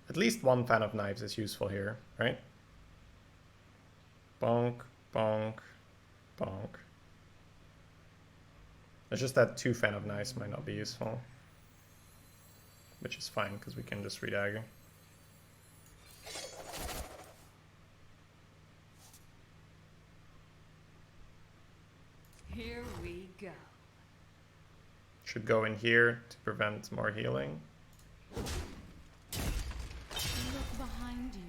At least one Fan of Knives is useful here, right? Bonk, bonk, bonk. It's just that 2 Fan of Knives might not be useful. Which is fine, because we can just redagger. Here we go. Should go in here to prevent more healing. Look behind you.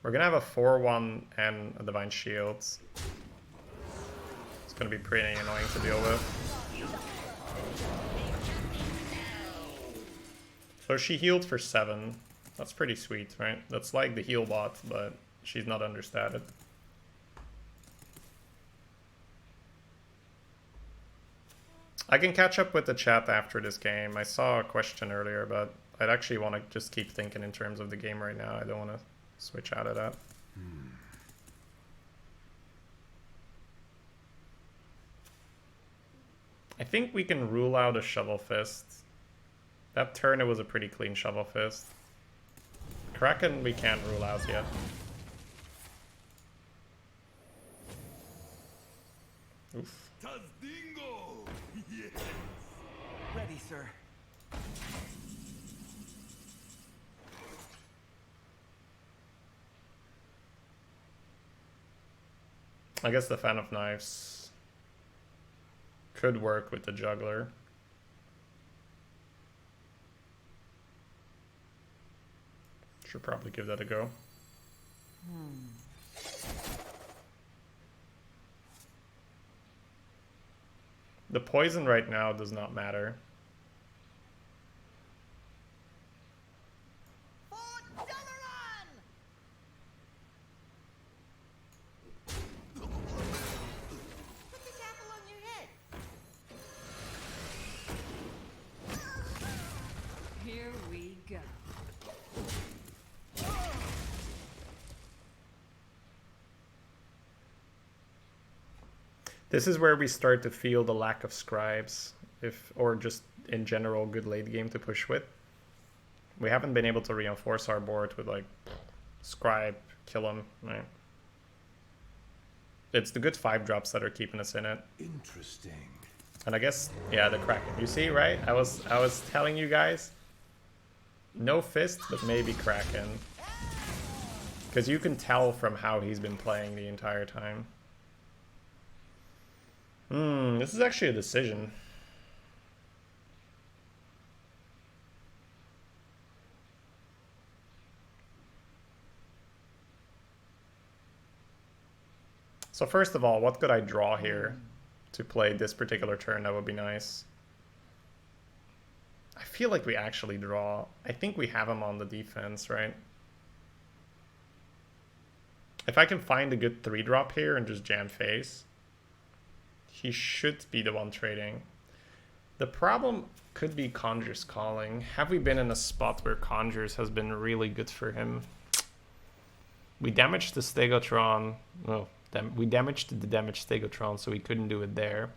We're gonna have a 4-1 and a Divine Shields. It's gonna be pretty annoying to deal with. So she healed for 7. That's pretty sweet, right? That's like the heal bot, but she's not understated. I can catch up with the chat after this game. I saw a question earlier, but I'd actually want to just keep thinking in terms of the game right now. I don't want to switch out of that. I think we can rule out a Shovel Fist. That turn, it was a pretty clean Shovel Fist. Kraken, we can't rule out yet. Oof. Tazdingo! Yes. Ready, sir. I guess the Fan of Knives could work with the Juggler. Should probably give that a go. The poison right now does not matter. For Dalaran! Put this apple on your head. Here we go. This is where we start to feel the lack of scribes, or just in general good late game to push with. We haven't been able to reinforce our board with like scribe, kill him, right? It's the good 5-drops that are keeping us in it. Interesting. And I guess, yeah, the Kraken. You see, right? I was telling you guys, no fist, but maybe Kraken. Because you can tell from how he's been playing the entire time. This is actually a decision. So first of all, what could I draw here to play this particular turn? That would be nice. I feel like we actually draw. I think we have him on the defense, right? If I can find a good 3-drop here and just jam face, he should be the one trading. The problem could be Conjure's Calling. Have we been in a spot where Conjure's has been really good for him? We damaged the Stegotron. No, we damaged the damaged Stegotron, so he couldn't do it there.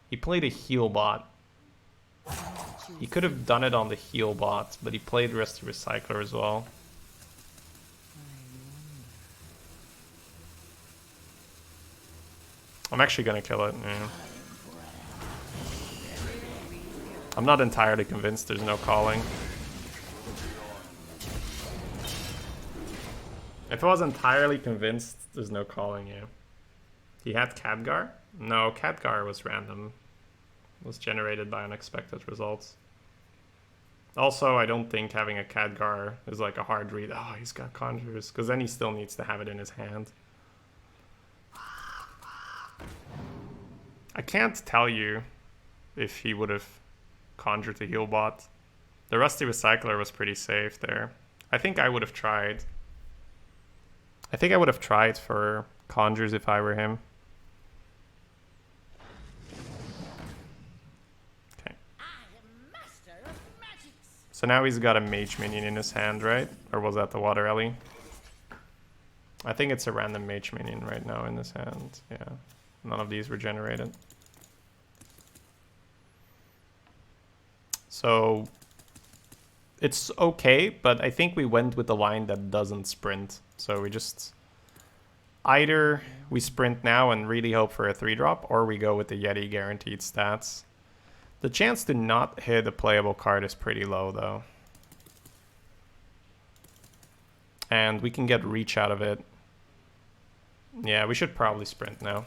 He played a heal bot. He could have done it on the heal bot, but he played Rusty Recycler as well. I'm actually gonna kill it. Yeah. I'm not entirely convinced there's no calling. If I was entirely convinced there's no calling, yeah. He had Khadgar? No, Khadgar was random. It was generated by unexpected results. Also, I don't think having a Khadgar is like a hard read. Oh, he's got Conjures, because then he still needs to have it in his hand. I can't tell you if he would have conjured the heal bot. The Rusty Recycler was pretty safe there. I think I would have tried. I think I would have tried for conjures if I were him. Okay. So now he's got a mage minion in his hand, right? Or was that the water alley? I think it's a random mage minion right now in his hand. Yeah. None of these were generated. So it's okay, but I think we went with the line that doesn't sprint. So we just either we sprint now and really hope for a 3-drop, or we go with the Yeti guaranteed stats. The chance to not hit a playable card is pretty low though. And we can get reach out of it. Yeah, we should probably sprint now.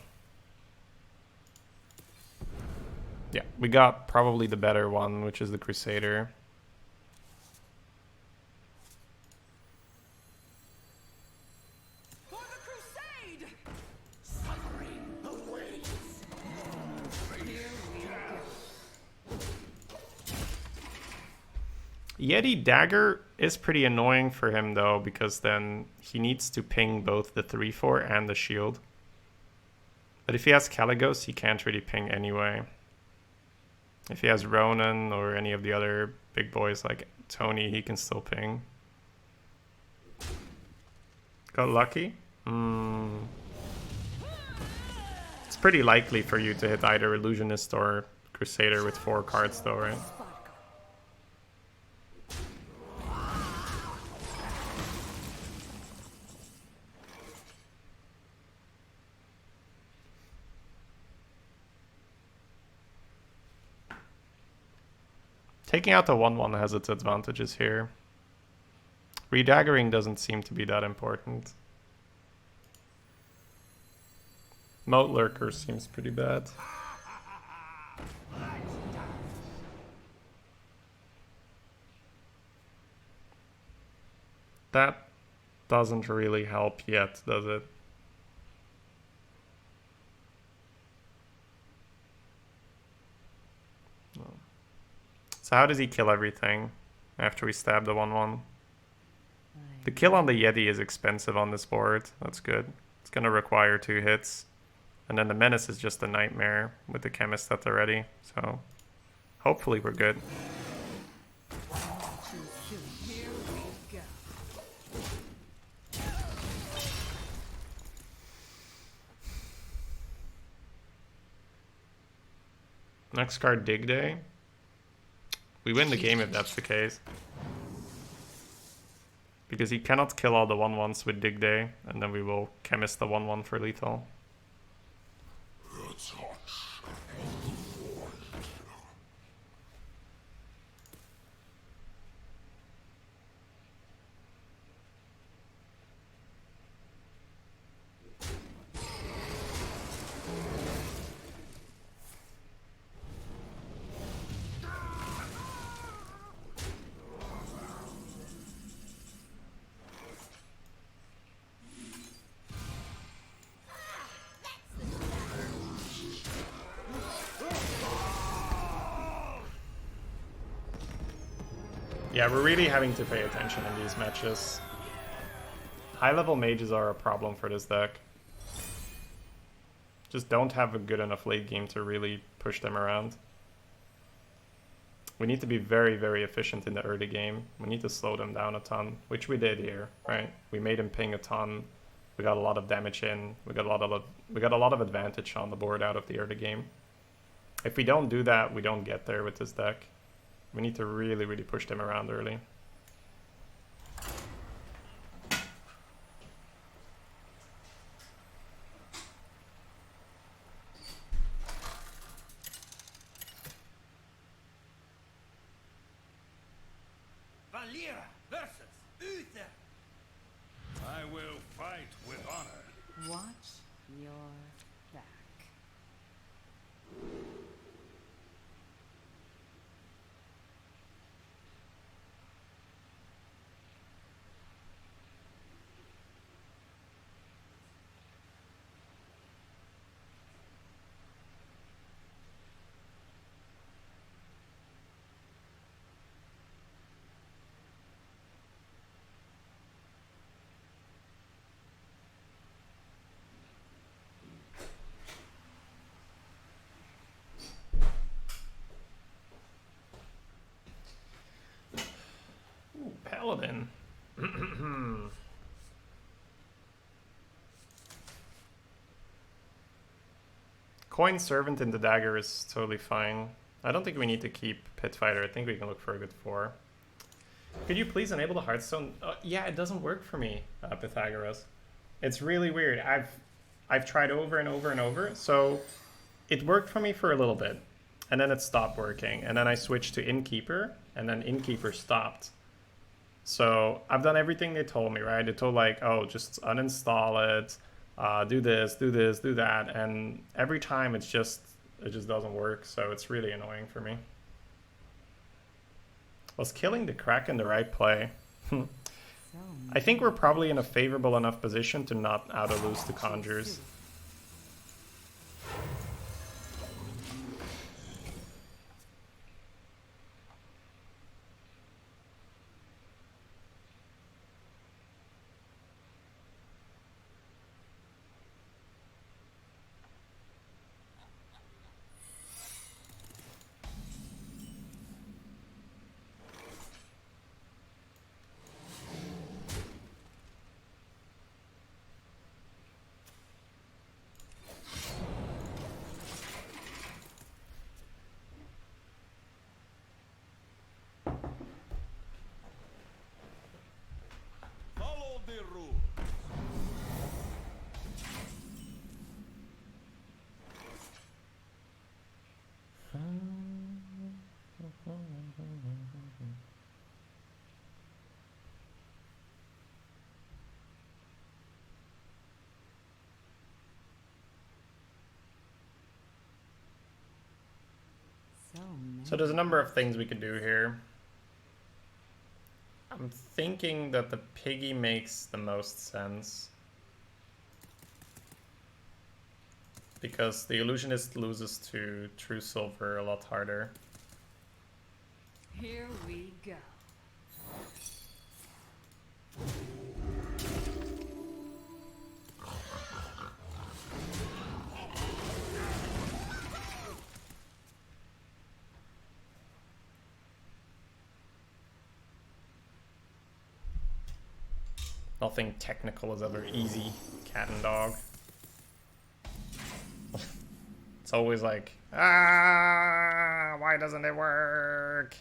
Yeah, we got probably the better one, which is the Crusader. For the crusade! Suffering awaits. Here we go. Yeti Dagger is pretty annoying for him though, because then he needs to ping both the 3/4 and the shield. But if he has Caligos, he can't really ping anyway. If he has Ronan or any of the other big boys like Tony, he can still ping. Got lucky? It's pretty likely for you to hit either Illusionist or Crusader with 4 cards though, right? Taking out the 1/1 has its advantages here. Redaggering doesn't seem to be that important. Moat Lurker seems pretty bad. That doesn't really help yet, does it? So how does he kill everything after we stab the 1/1? The kill on the Yeti is expensive on this board. That's good. It's going to require 2 hits. And then the Menace is just a nightmare with the Chemist at the ready. So hopefully we're good. Here we go. Next card, Dig Day. We win the game if that's the case. Because he cannot kill all the 1/1s with Dig Day, and then we will Chemist the 1/1 for lethal. Yeah, we're really having to pay attention in these matches. High-level mages are a problem for this deck. Just don't have a good enough late game to really push them around. We need to be very, very efficient in the early game. We need to slow them down a ton, which we did here, right? We made him ping a ton. We got a lot of damage in. We got a lot of advantage on the board out of the early game. If we don't do that, we don't get there with this deck. We need to really, really push them around early. Valera versus Uther. I will fight with honor. Watch your back. Ooh, Paladin. Coin Servant in the dagger is totally fine. I don't think we need to keep Pit Fighter. I think we can look for a good 4. Could you please enable the Hearthstone? Yeah, it doesn't work for me, Pythagoras. It's really weird. I've tried over and over and over. So it worked for me for a little bit, and then it stopped working. And then I switched to Innkeeper, and then Innkeeper stopped. So I've done everything they told me, right? They told like, oh, just uninstall it, do this, do that, and every time it just doesn't work. So it's really annoying for me. Was killing the Kraken the right play? I think we're probably in a favorable enough position to not auto-lose the Conjures. Follow the rules. So there's a number of things we could do here. I'm thinking that the Piggy makes the most sense. Because the Illusionist loses to True Silver a lot harder. Here we go. Nothing technical is ever easy, cat and dog. It's always like, why doesn't it work?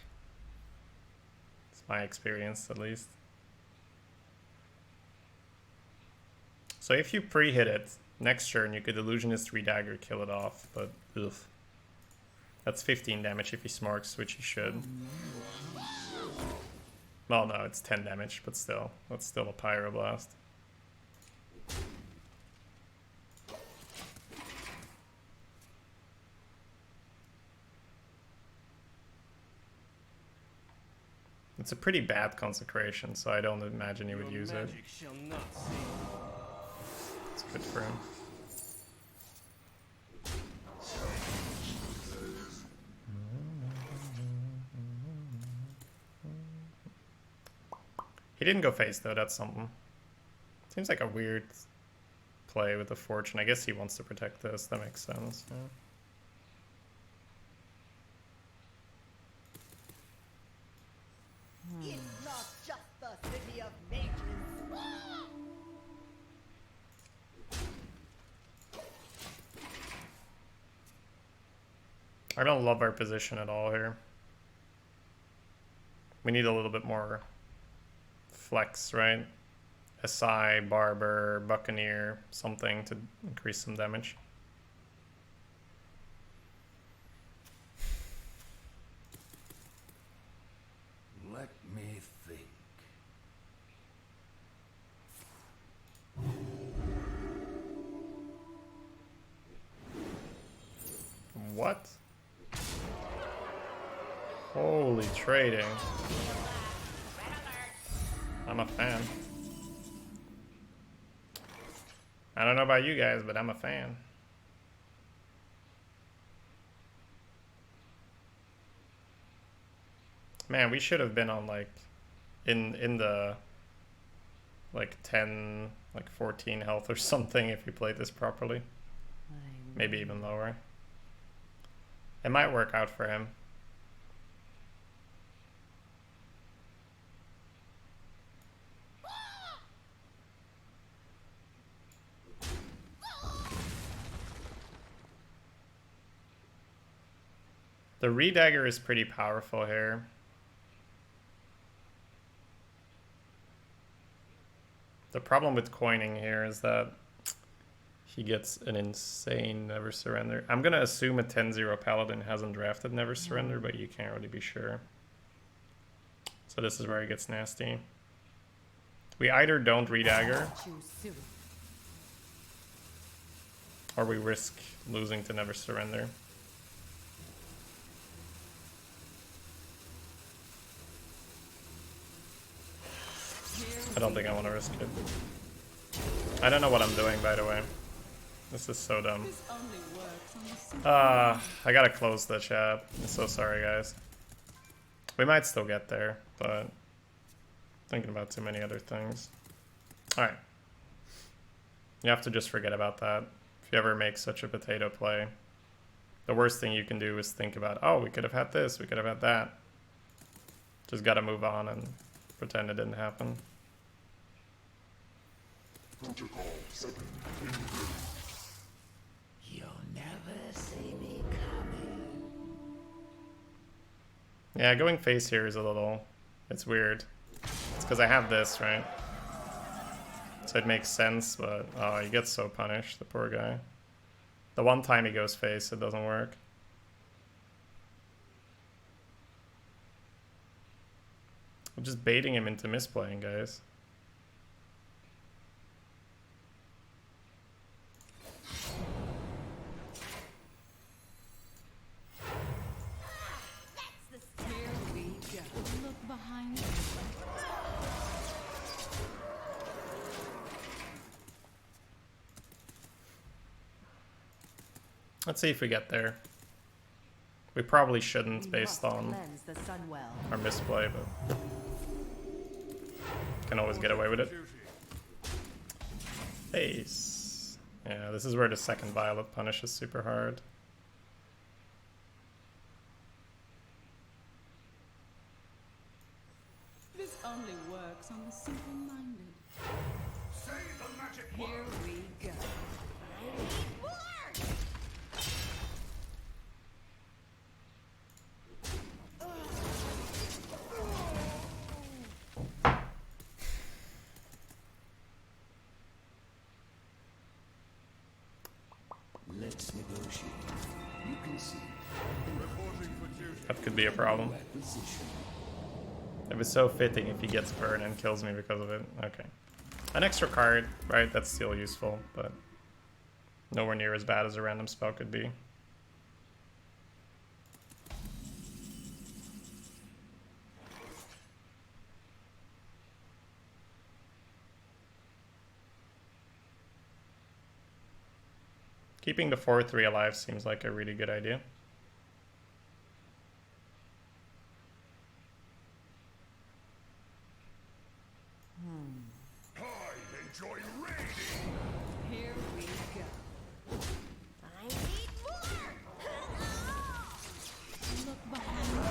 It's my experience, at least. So if you pre-hit it, next turn you could Illusionist Redagger, kill it off, but ugh. That's 15 damage if he smarks, which he should. Well, no, it's 10 damage, but still. That's still a Pyroblast. It's a pretty bad Consecration, so I don't imagine he would use it. It's good for him. He didn't go face though, that's something. Seems like a weird play with the Fortune. I guess he wants to protect this, that makes sense. Yeah. It's not just the city of mages. I don't love our position at all here. We need a little bit more flex, right? SI, Barber, Buccaneer, something to increase some damage. Let me think. What? Holy trading. I'm a fan. I don't know about you guys, but I'm a fan. Man, we should have been on like in the like 10, like 14 health or something if we played this properly. Maybe even lower. It might work out for him. The Redagger is pretty powerful here. The problem with coining here is that he gets an insane Never Surrender. I'm going to assume a 10-0 Paladin hasn't drafted Never Surrender, but you can't really be sure. So this is where it gets nasty. We either don't Redagger, or we risk losing to Never Surrender. I don't think I want to risk it. I don't know what I'm doing, by the way. This is so dumb. This only works on the simple. I gotta close the chat. I'm so sorry, guys. We might still get there, but thinking about too many other things. Alright. You have to just forget about that. If you ever make such a potato play, the worst thing you can do is think about, oh, we could have had this, we could have had that. Just gotta move on and pretend it didn't happen. Protocol 7 engaged. You'll never see me coming. Yeah, going face here is a little... It's weird. It's because I have this, right? So it makes sense, but... Oh, he gets so punished, the poor guy. The one time he goes face, it doesn't work. I'm just baiting him into misplaying, guys. Here we go. Look behind you. Let's see if we get there. We probably shouldn't We based must on cleanse the sun well. our misplay, but can always get away with it. Ace. Yeah, this is where the second Violet punish is super hard. This only works on the simple-minded. Say the magic Here word. we go. I need more! Let's negotiate. You can see. Reporting for duty. That could be a problem. Acquisition. It was so fitting if he gets burned and kills me because of it. Okay. An extra card, right? That's still useful, but nowhere near as bad as a random spell could be. Keeping the 4-3 alive seems like a really good idea. I enjoy raiding. Here we go. I need more! Look behind you.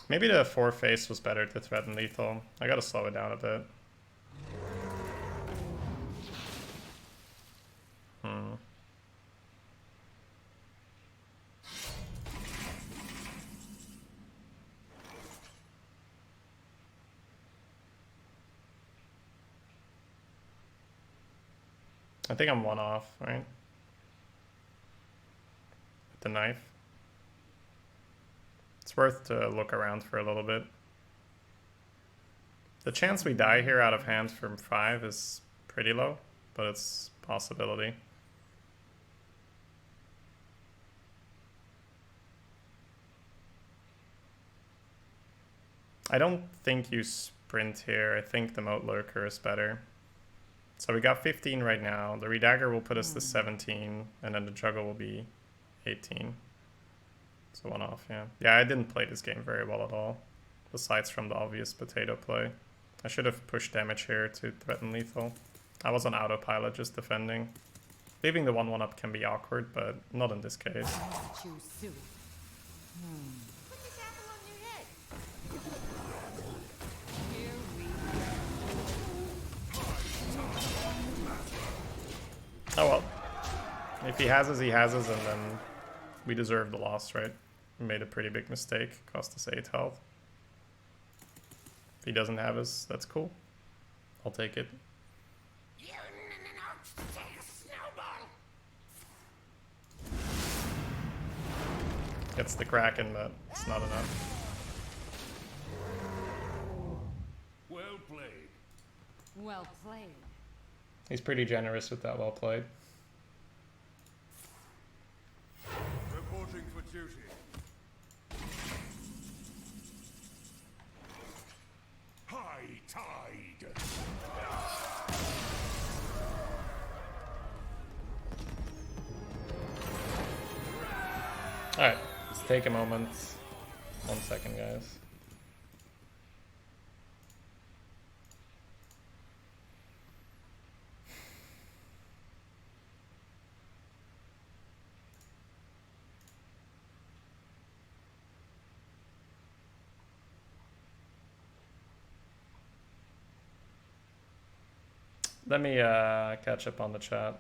Maybe the 4 face was better to threaten lethal. I gotta slow it down a bit. I think I'm 1 off, right? With the knife. It's worth to look around for a little bit. The chance we die here out of hand from 5 is pretty low, but it's a possibility. I don't think you sprint here. I think the Moat Lurker is better. So we got 15 right now. The Redagger will put us to 17, and then the Juggle will be 18. So 1 off, yeah. Yeah, I didn't play this game very well at all, besides from the obvious potato play. I should have pushed damage here to threaten lethal. I was on autopilot just defending. Leaving the 1-1 up can be awkward, but not in this case. Must choose soon. Put this apple on your head. Here we go. Oh well. If he has us, he has us, and then we deserve the loss, right? We made a pretty big mistake. Cost us 8 health. If he doesn't have us, that's cool. I'll take it. You take a snowball. Gets the Kraken, but it's not enough. Well played. Well played. He's pretty generous with that well played. Reporting for duty. High tide. Alright, let's take a moment. 1 second, guys. Let me catch up on the chat.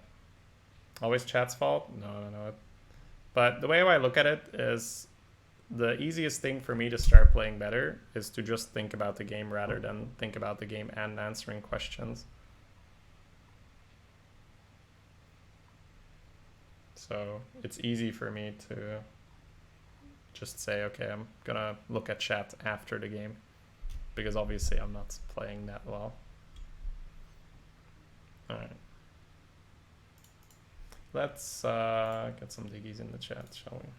Always chat's fault? No. But the way I look at it is the easiest thing for me to start playing better is to just think about the game rather than think about the game and answering questions. So it's easy for me to just say, okay, I'm gonna look at chat after the game, because obviously I'm not playing that well. Alright. Let's get some diggies in the chat, shall we?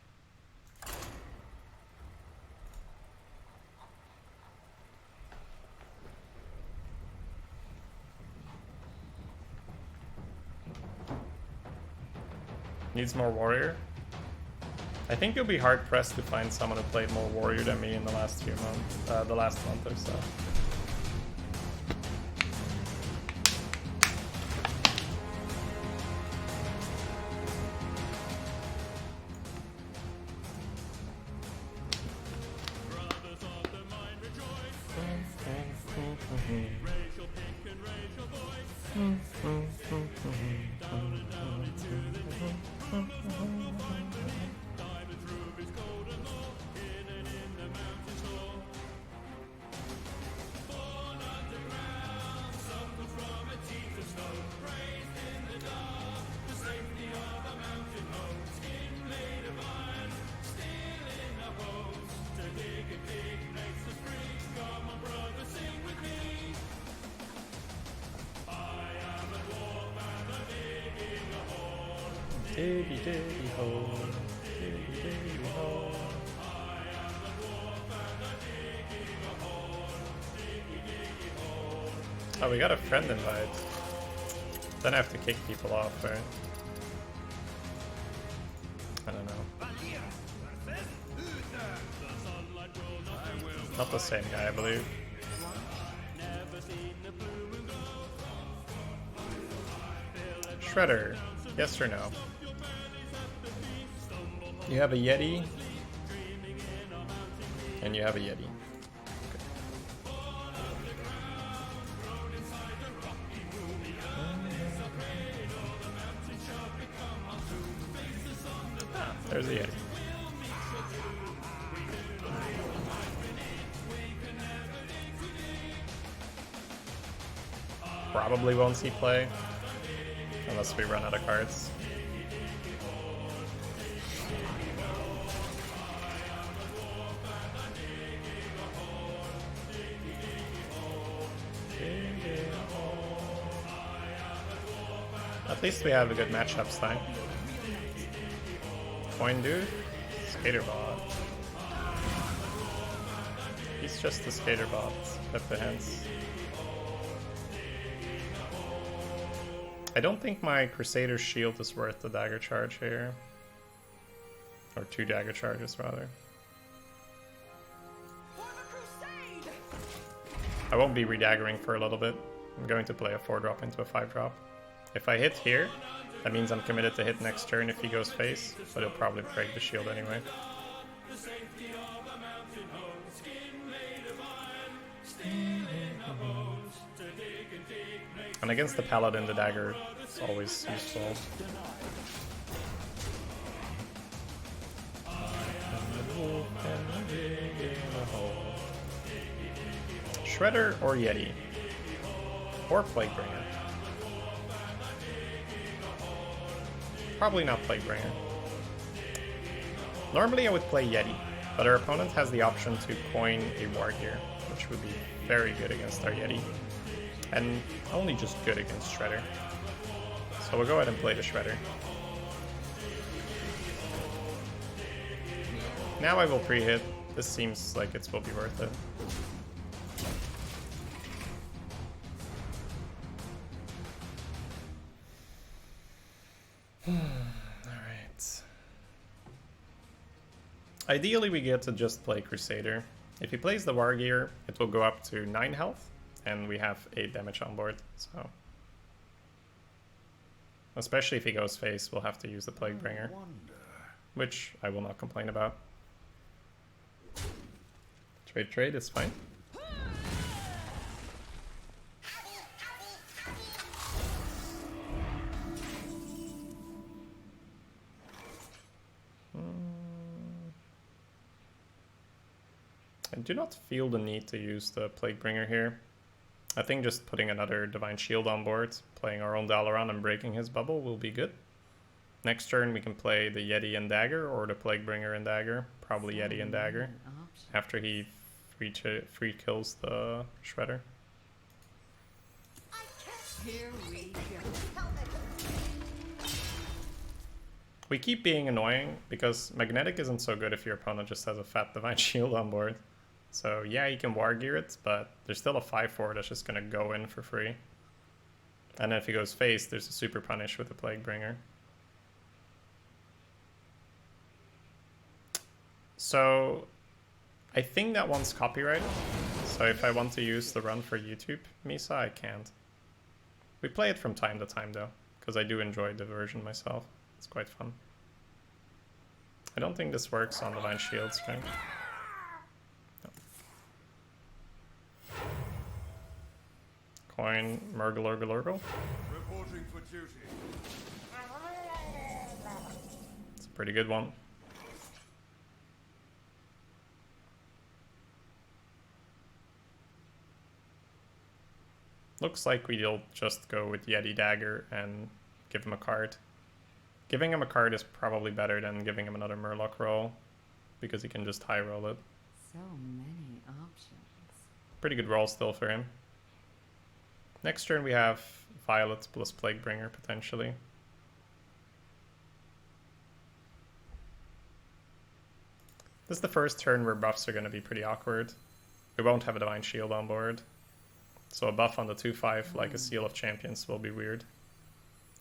Needs more warrior. I think you'll be hard pressed to find someone who played more warrior than me in the last few months, the last month or so. Diggy diggy hole, diggy diggy hole. Oh, we got a friend invite. Then I have to kick people off, right? I don't know. Not the same guy, I believe. Shredder, yes or no? You have a Yeti, and you have a Yeti. Ah, there's a Yeti. Probably won't see play, unless we run out of cards. At least we have a good matchup time. Coin dude, skater bot. He's just a skater bot with the hands. I don't think my Crusader's shield is worth the dagger charge here. Or 2 dagger charges rather. I won't be redaggering for a little bit. I'm going to play a 4-drop into a 5-drop. If I hit here, that means I'm committed to hit next turn if he goes face, but he'll probably break the shield anyway. And against the paladin, the dagger is always useful. Shredder or Yeti? Or Plaguebringer? Probably not Plaguebringer. Normally I would play Yeti, but our opponent has the option to coin a War Gear, which would be very good against our Yeti. And only just good against Shredder. So we'll go ahead and play the Shredder. Now I will pre-hit. This seems like it will be worth it. Alright. Ideally we get to just play Crusader. If he plays the War Gear, it will go up to 9 health, and we have 8 damage on board, so... Especially if he goes face, we'll have to use the Plaguebringer, which I will not complain about. Trade is fine. I do not feel the need to use the Plaguebringer here. I think just putting another Divine Shield on board, playing our own Dalaran and breaking his bubble will be good. Next turn we can play the Yeti and Dagger or the Plaguebringer and Dagger. Probably Yeti and Dagger after he free kills the Shredder. Here we go. We keep being annoying because Magnetic isn't so good if your opponent just has a fat Divine Shield on board. So yeah, you can War Gear it, but there's still a 5/4 that's just gonna go in for free. And then if he goes face, there's a super punish with the Plaguebringer. So I think that one's copyrighted. So if I want to use the run for YouTube Misa, I can't. We play it from time to time though, because I do enjoy the version myself. It's quite fun. I don't think this works on Divine Shields, right? No. Coin, Murgle. Reporting for duty. It's a pretty good one. Looks like we'll just go with Yeti Dagger and give him a card. Giving him a card is probably better than giving him another Murloc roll, because he can just high roll it. So many options. Pretty good roll still for him. Next turn we have Violet plus Plaguebringer potentially. This is the first turn where buffs are going to be pretty awkward. We won't have a Divine Shield on board. So a buff on the 2/5 like a Seal of Champions will be weird.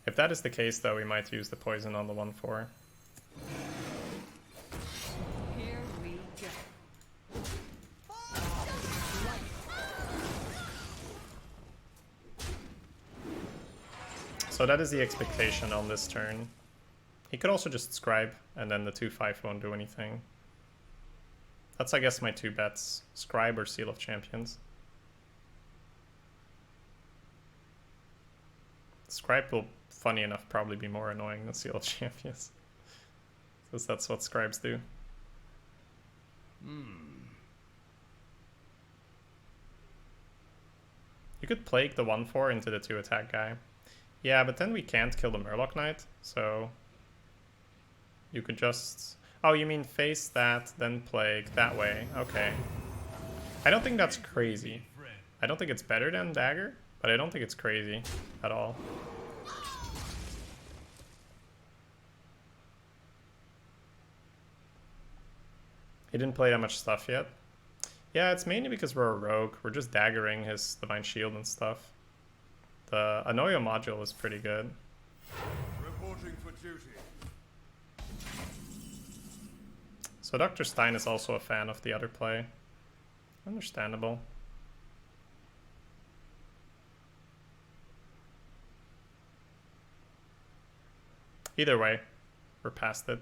If that is the case though, we might use the poison on the 1/4. Here we go. So that is the expectation on this turn. He could also just Scribe, and then the 2/5 won't do anything. That's, I guess, my two bets. Scribe or Seal of Champions. Scribe will, funny enough, probably be more annoying than Seal of Champions. Because that's what Scribes do. You could Plague the 1/4 into the 2 attack guy. Yeah, but then we can't kill the Murloc Knight, so... You could just... Oh, you mean face that, then Plague, that way. Okay. I don't think that's crazy. I don't think it's better than Dagger, but I don't think it's crazy at all. He didn't play that much stuff yet. Yeah, it's mainly because we're a rogue. We're just daggering his Divine Shield and stuff. The Anoyo module is pretty good. Reporting for duty. So Dr. Stein is also a fan of the other play. Understandable. Either way, we're past it.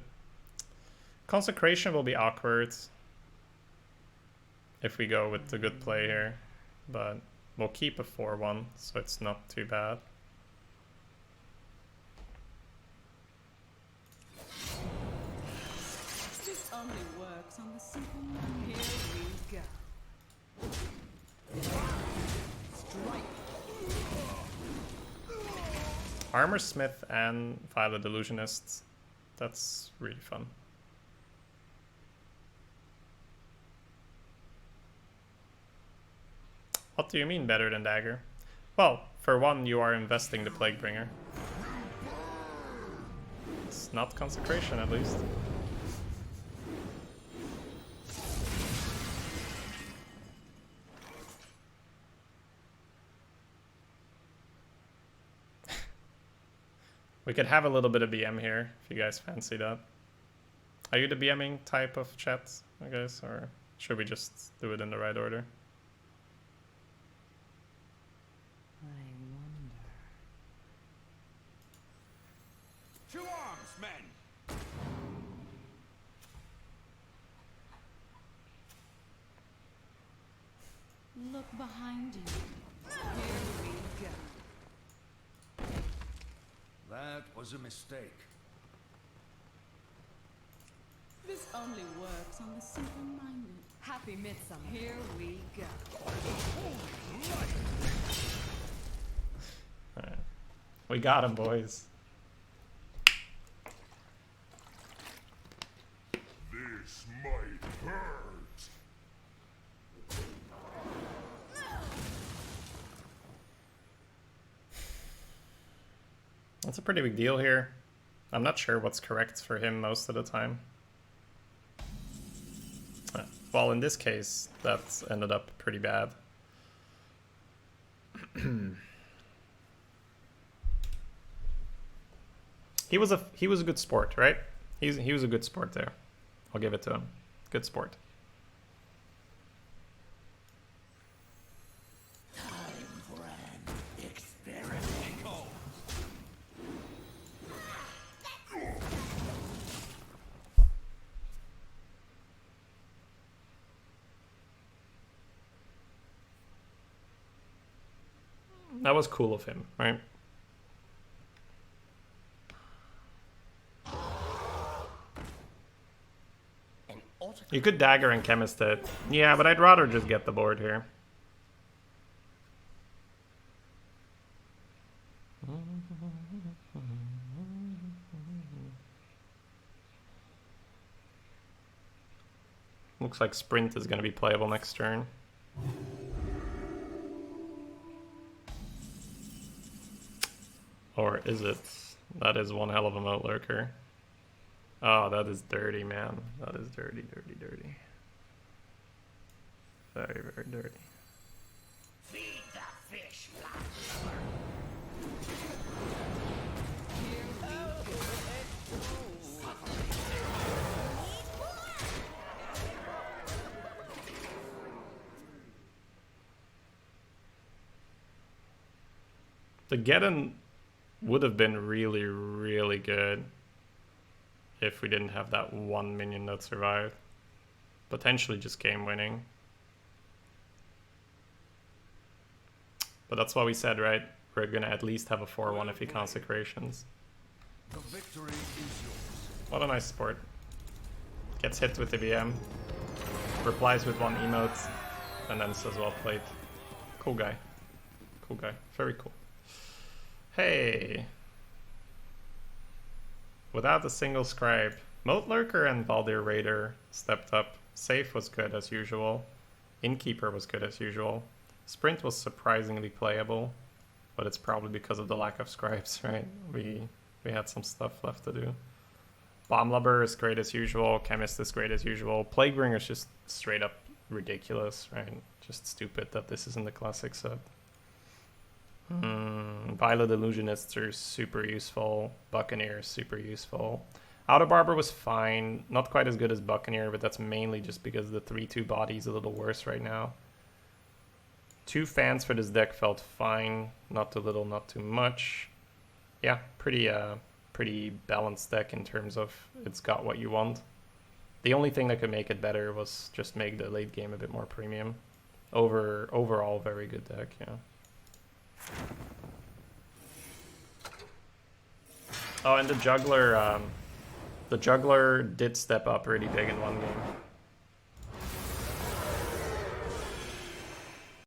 Consecration will be awkward if we go with the good play here, but we'll keep a 4/1, so it's not too bad. This only works on the simple mind. Here we go. Armor Smith and Violet Illusionist. That's really fun. What do you mean better than Dagger? Well, for one, you are investing the Plaguebringer. It's not Consecration, at least. We could have a little bit of BM here, if you guys fancy that. Are you the BMing type of chat, I guess, or should we just do it in the right order? I wonder. To arms, men! Look behind you. Here we go. That was a mistake. This only works on the simple-minded. Happy Midsummer. Here we go. Alright. We got him, boys. This might hurt. That's a pretty big deal here. I'm not sure what's correct for him most of the time. Well, in this case, that ended up pretty bad. He was a good sport, right? He was a good sport there. I'll give it to him. Good sport. Time for an experiment. That was cool of him, right? An auto You could dagger and chemist it. Yeah, but I'd rather just get the board here. Looks like sprint is going to be playable next turn. Or is it? That is one hell of a moat lurker. Oh, that is dirty, man. That is dirty, dirty, dirty. Very, very dirty. feed the fish like lover. The Geddon would have been really, really good if we didn't have that one minion that survived. Potentially just game winning. But that's what we said, right? We're gonna at least have a 4-1 if he consecrations. The victory is yours. What a nice sport. Gets hit with the VM. Replies with one emote. And then says well played. Cool guy. Cool guy. Very cool. Hey. Without a single scribe. Moat Lurker and Baldir Raider stepped up. Safe was good as usual. Innkeeper was good as usual. Sprint was surprisingly playable, but it's probably because of the lack of scribes, right? We had some stuff left to do. Bomb Lubber is great as usual. Chemist is great as usual. Plaguebringer is just straight up ridiculous, right? Just stupid that this is in the classic set. Violet Illusionists are super useful. Buccaneer is super useful. Outer Barber was fine. Not quite as good as Buccaneer, but that's mainly just because the 3-2 body is a little worse right now. 2 fans for this deck felt fine. Not too little, not too much. Yeah, pretty balanced deck in terms of it's got what you want. The only thing that could make it better was just make the late game a bit more premium. Overall, very good deck, yeah. Oh, and the juggler did step up really big in one game.